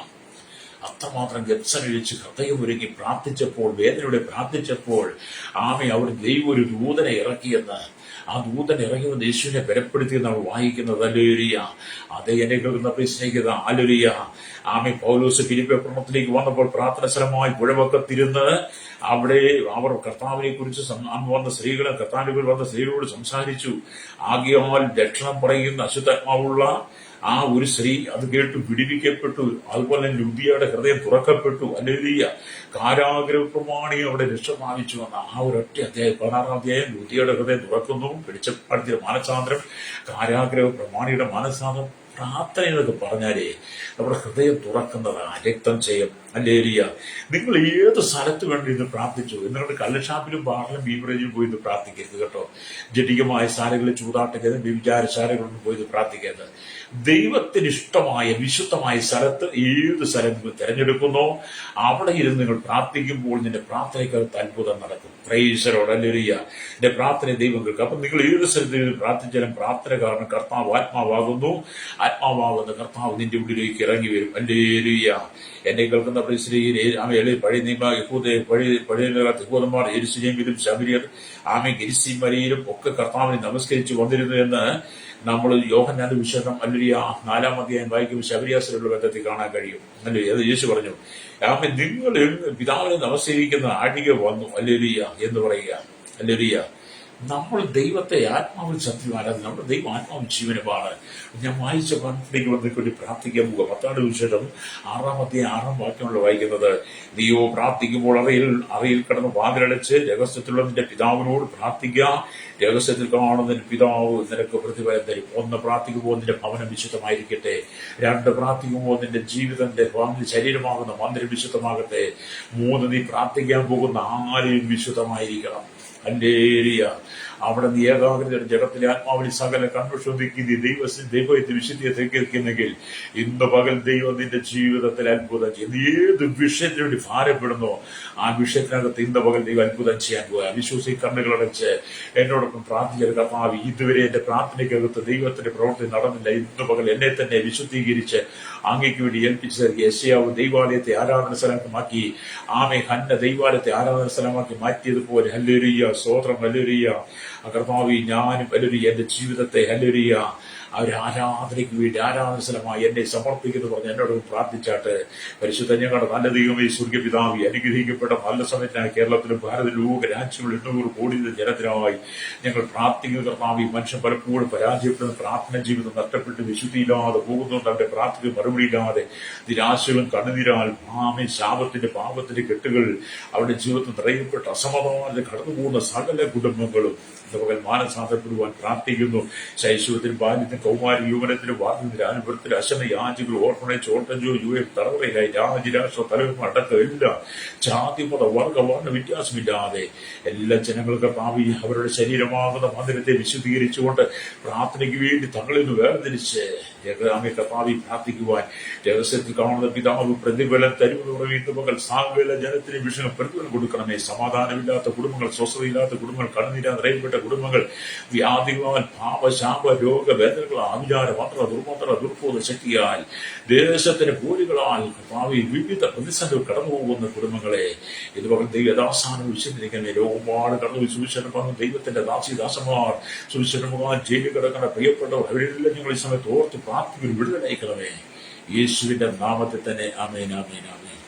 അത്രമാത്രം ഗത്സമനെ വെച്ച് ഹൃദയമൊരുങ്ങി പ്രാർത്ഥിച്ചപ്പോൾ, വേദനയോടെ പ്രാർത്ഥിച്ചപ്പോൾ അവിടെ ദൈവം ഒരു ദൂതനെ ഇറക്കിയെന്ന്, ആ ദൂതൻ ഇറങ്ങി വന്ന് യേശുവിനെ ബലപ്പെടുത്തി എന്നാണ് വായിക്കുന്നത്. ഹല്ലേലൂയ. അതേ എന്നെ കേൾക്കുന്ന സ്നേഹിത, ഹല്ലേലൂയ. പൗലോസ് ഫിലിപ്പി പട്ടണത്തിലേക്ക് വന്നപ്പോൾ പ്രാർത്ഥന സ്ഥലമായി പുഴവക്കത്തിരുന്ന് അവിടെ അവർ കർത്താവിനെ കുറിച്ച് വന്ന സ്ത്രീകളോട് സംസാരിച്ചു. ആകയാൽ ലക്ഷണം പറയുന്ന അശുദ്ധാത്മാവുള്ള ആ ഒരു സ്ത്രീ അത് കേട്ട് വിടിവിക്കപ്പെട്ടു. അതുപോലെ ലുദിയയുടെ ഹൃദയം തുറക്കപ്പെട്ടു. ഹല്ലേലൂയ. കാരാഗ്രഹ പ്രമാണി അവിടെ രക്ഷ പ്രാപിച്ചു വന്ന ആ ഒരൊറ്റ അധ്യായം 16-ാം അധ്യായം ലുദിയയുടെ ഹൃദയം തുറക്കുന്നു. പിടിച്ചപ്പെടുത്തിയ മാനസാന്തരം, കാരാഗ്രഹ പ്രമാണിയുടെ മാനസാന്തരം. പ്രാർത്ഥന എന്നൊക്കെ പറഞ്ഞാലേ നമ്മുടെ ഹൃദയം തുറക്കുന്നതാണ്. രക്തം ചെയ്യും. ഹല്ലേലൂയ. നിങ്ങൾ ഏത് സ്ഥലത്ത് വേണ്ടി ഇത് പ്രാർത്ഥിച്ചു. നിങ്ങളുടെ കള്ളുഷാപ്പിലും ബാറിലും ബീവറേജിലും പോയി ഇത് പ്രാർത്ഥിക്കരുത് കേട്ടോ. ജഡികമായ സ്ഥലങ്ങളിൽ ചൂതാട്ടരുത്, വിചാരശാലകളിലും പോയി ഇത് പ്രാർത്ഥിക്കരുത്. ദൈവത്തിന് ഇഷ്ടമായ വിശുദ്ധമായ സ്ഥലത്ത് ഏത് സ്ഥലം നിങ്ങൾ തിരഞ്ഞെടുക്കുന്നോ അവിടെ ഇരുന്ന് നിങ്ങൾ പ്രാർത്ഥിക്കുമ്പോൾ നിന്റെ പ്രാർത്ഥനയ്ക്കകത്ത് അത്ഭുതം നടക്കും. Price the Lord. ഹല്ലേലൂയ. എന്റെ പ്രാർത്ഥന ദൈവം കേൾക്കും. അപ്പൊ നിങ്ങൾ ഏത് സ്ഥലത്ത് പ്രാർത്ഥിച്ചാലും പ്രാർത്ഥന കാരണം കർത്താവ് ആത്മാവാകുന്നു. ആത്മാവാകുന്ന കർത്താവ് നിന്റെ ഉള്ളിലേക്ക് ഇറങ്ങി വരും. ഹല്ലേലൂയ. എന്നെ കേൾക്കുന്ന പഴയ നിയമ പഴയ യഹൂദന്മാർ യെരൂശലേമിലും ശമര്യർ ഗിരിസിമലയിലും ഒക്കെ കർത്താവിനെ നമസ്കരിച്ച് വന്നിരുന്നു എന്ന് നമ്മൾ യോഹന്നാന്റെ വിശേഷം അല്ലെങ്കിൽ 4-ാം അധ്യായം വായിക്കുമ്പോൾ ശബരിയാസിലുള്ള ബന്ധത്തിൽ കാണാൻ കഴിയും. അല്ലേ, അത് യേശു പറഞ്ഞു, നിങ്ങൾ പിതാവിനെ നമസ്കരിക്കുന്ന ആഴിക വന്നു അല്ലേലൂയ എന്ന് പറയുക. അല്ലേലൂയ. നമ്മൾ ദൈവത്തെ ആത്മാവിൽ സത്യം ആരാധന, നമ്മുടെ ദൈവം ആത്മാവിൽ ജീവനുമാണ്. ഞാൻ വായിച്ച പാഠത്തിലേക്ക് വന്നിട്ട് വേണ്ടി പ്രാർത്ഥിക്കാൻ പോവുക. 10-ാം വിശേഷം 6-ാം അധ്യായം 6-ാം വാക്യമുള്ള വായിക്കുന്നത്, നീയോ പ്രാർത്ഥിക്കുമ്പോൾ അവയിൽ കിടന്ന് വാതിലടച്ച് രഹസ്യത്തിലുള്ള നിന്റെ പിതാവിനോട് പ്രാർത്ഥിക്കുക. രഹസ്യത്തിൽ കാണുന്ന പിതാവ് നിനക്ക് പ്രതിഫലം തരും. 1, പ്രാർത്ഥിക്കുമ്പോൾ നിന്റെ ഭവനം വിശുദ്ധമായിരിക്കട്ടെ. 2, പ്രാർത്ഥിക്കുമ്പോൾ നിന്റെ ജീവിതത്തിന്റെ ശരീരമാകുന്ന മന്ദിരം വിശുദ്ധമാകട്ടെ. 3, നീ പ്രാർത്ഥിക്കാൻ പോകുന്ന ആലയം വിശുദ്ധമായിരിക്കണം. ഹല്ലേലൂയ. അവിടെ നീ ഏകാഗ്രതയുടെ ജഗത്തിലെ ആത്മാവിൽ സകല കൺവശോധിക്ക് നീ ദൈവത്തെ വിശുദ്ധിയെ തെക്കിരിക്കുന്നെങ്കിൽ ഇന്ന് പകൽ ദൈവം നിന്റെ ജീവിതത്തിൽ അത്ഭുതം ചെയ്യും. ഏത് വിഷയത്തിന് വേണ്ടി ഭാരപ്പെടുന്നോ ആ വിഷയത്തിനകത്ത് ഇന്ന് പകൽ ദൈവം അത്ഭുതം ചെയ്യാൻ പോവുക. വിശ്വസി കണ്ണുകളടച്ച് എന്നോടൊപ്പം പ്രാർത്ഥിച്ച കർത്താവ്, ഇതുവരെ എന്റെ പ്രാർത്ഥനയ്ക്കകത്ത് ദൈവത്തിന്റെ പ്രവൃത്തി നടന്നില്ല. ഇന്ന് പകൽ എന്നെ തന്നെ വിശുദ്ധീകരിച്ച് അങ്ങയ്ക്ക് വേണ്ടി ഏൽപ്പിച്ചു നൽകി. യെശയ്യാവ് ദൈവാലയത്തെ ആരാധന സ്ഥലമാക്കി, ഹന്ന ദൈവാലയത്തെ ആരാധന സ്ഥലമാക്കി മാറ്റിയതുപോലെ ഹല്ലേലൂയ, സ്തോത്രം, ഹല്ലേലൂയ. കർത്താവേ, ഞാനും ഹല്ലേലൂയ എന്റെ ജീവിതത്തെ ഹല്ലേലൂയ ഒരു ആരാധനയ്ക്ക് വേണ്ടി ആരാധന സ്ഥലമായി എന്നെ സമർപ്പിക്കുന്നു പറഞ്ഞ് എന്നോട് പ്രാർത്ഥിച്ചാട്ട്. പരിശുദ്ധ ഞങ്ങളുടെ നല്ല ദൈവമേ, സ്വർഗ്ഗ പിതാവേ, അനുഗ്രഹിക്കപ്പെട്ട നല്ല സമയത്തിനായി കേരളത്തിലും ഭാരത ലോക രാജ്യങ്ങളിൽ 800 കോടി ജനത്തിനായി ഞങ്ങൾ പ്രാർത്ഥിക്കുന്ന കർത്താവേ, മനുഷ്യൻ പലപ്പോഴും പരാജയപ്പെടുന്ന പ്രാർത്ഥന ജീവിതം നഷ്ടപ്പെട്ട് വിശുദ്ധിയില്ലാതെ പോകുന്നുണ്ട്. അവരുടെ പ്രാർത്ഥന മറുപടിയില്ലാതെ നിരാശകളും കണ്ണുനീരാൽ ശാപത്തിന്റെ പാപത്തിന്റെ കെട്ടുകൾ അവരുടെ ജീവിതത്തിൽ നിറയപ്പെട്ട അസമാധാനത്തിൽ കടന്നുപോകുന്ന സകല കുടുംബങ്ങളും മകൻ മാനസാന്തരപ്പെടുവാൻ പ്രാർത്ഥിക്കുന്നു. ശൈശവത്തിനും ബാല്യത്തിനും കൗമാരി യൗവനത്തിനും വാർദ്ധക്യത്തിനും അനുഭവത്തിലും അശന യാചികൾ ഓർഫണേജ് ഓർട്ടഞ്ചോ തലമുറയിലായി രാജരാഷ്ട്ര തലവന്മാർ അടക്കം എല്ലാം ജാതി മത വർഗ വർണ്ണ വ്യത്യാസമില്ലാതെ എല്ലാ ജനങ്ങൾക്ക് ഭാവി അവരുടെ ശരീരമാകുന്ന മന്ദിരത്തെ വിശുദ്ധീകരിച്ചുകൊണ്ട് പ്രാർത്ഥനയ്ക്ക് വേണ്ടി തങ്ങളിൽ നിന്ന് വേർതിരിച്ച് ഭാവി പ്രാർത്ഥിക്കുവാൻ രഹസ്യത്തിൽ കാണുന്ന പിതാവ് പ്രതിഫലം തരുമെന്ന് പറയുന്ന മകൾ സാങ്കേല ജനത്തിന് വിഷയം പ്രതിഫലം കൊടുക്കണമേ. സമാധാനമില്ലാത്ത കുടുംബങ്ങൾ, സ്വസ്ഥതയില്ലാത്ത കുടുംബങ്ങൾ, കണ്ണുനീരാ നിറയപ്പെട്ട കുടുംബങ്ങൾ, വ്യാധികളാൽ പാപശാപ രോഗവേദനകൾ, ആവിചാര മന്ത്ര ദുർമന്ത്ര ദുർബോധ ശക്തിയാൽ ദേശത്തിന് കൂലികളാൽ ഭാവി വിവിധ പ്രതിസന്ധികൾ കടന്നുപോകുന്ന കുടുംബങ്ങളെ ഇത് പകർന്ന് യഥാസ്ഥാനം വിശദീകരിക്കുന്ന രോഗമാണ് കടന്നു സുവിശേഷം പറഞ്ഞു. ദൈവത്തിന്റെ ദാസിദാസന്മാർ സുവിശേഷം ജയിലിൽ കിടക്കുന്ന പ്രിയപ്പെട്ടവർ അവരെല്ലാം ഞങ്ങൾ ഈ സമയത്ത് ഓർത്ത് പ്രാർത്ഥിക്കുന്ന വിടുതലയക്കണമേ. യേശുവിന്റെ നാമത്തിൽ തന്നെ ആമേൻ, ആമേൻ, ആമേൻ.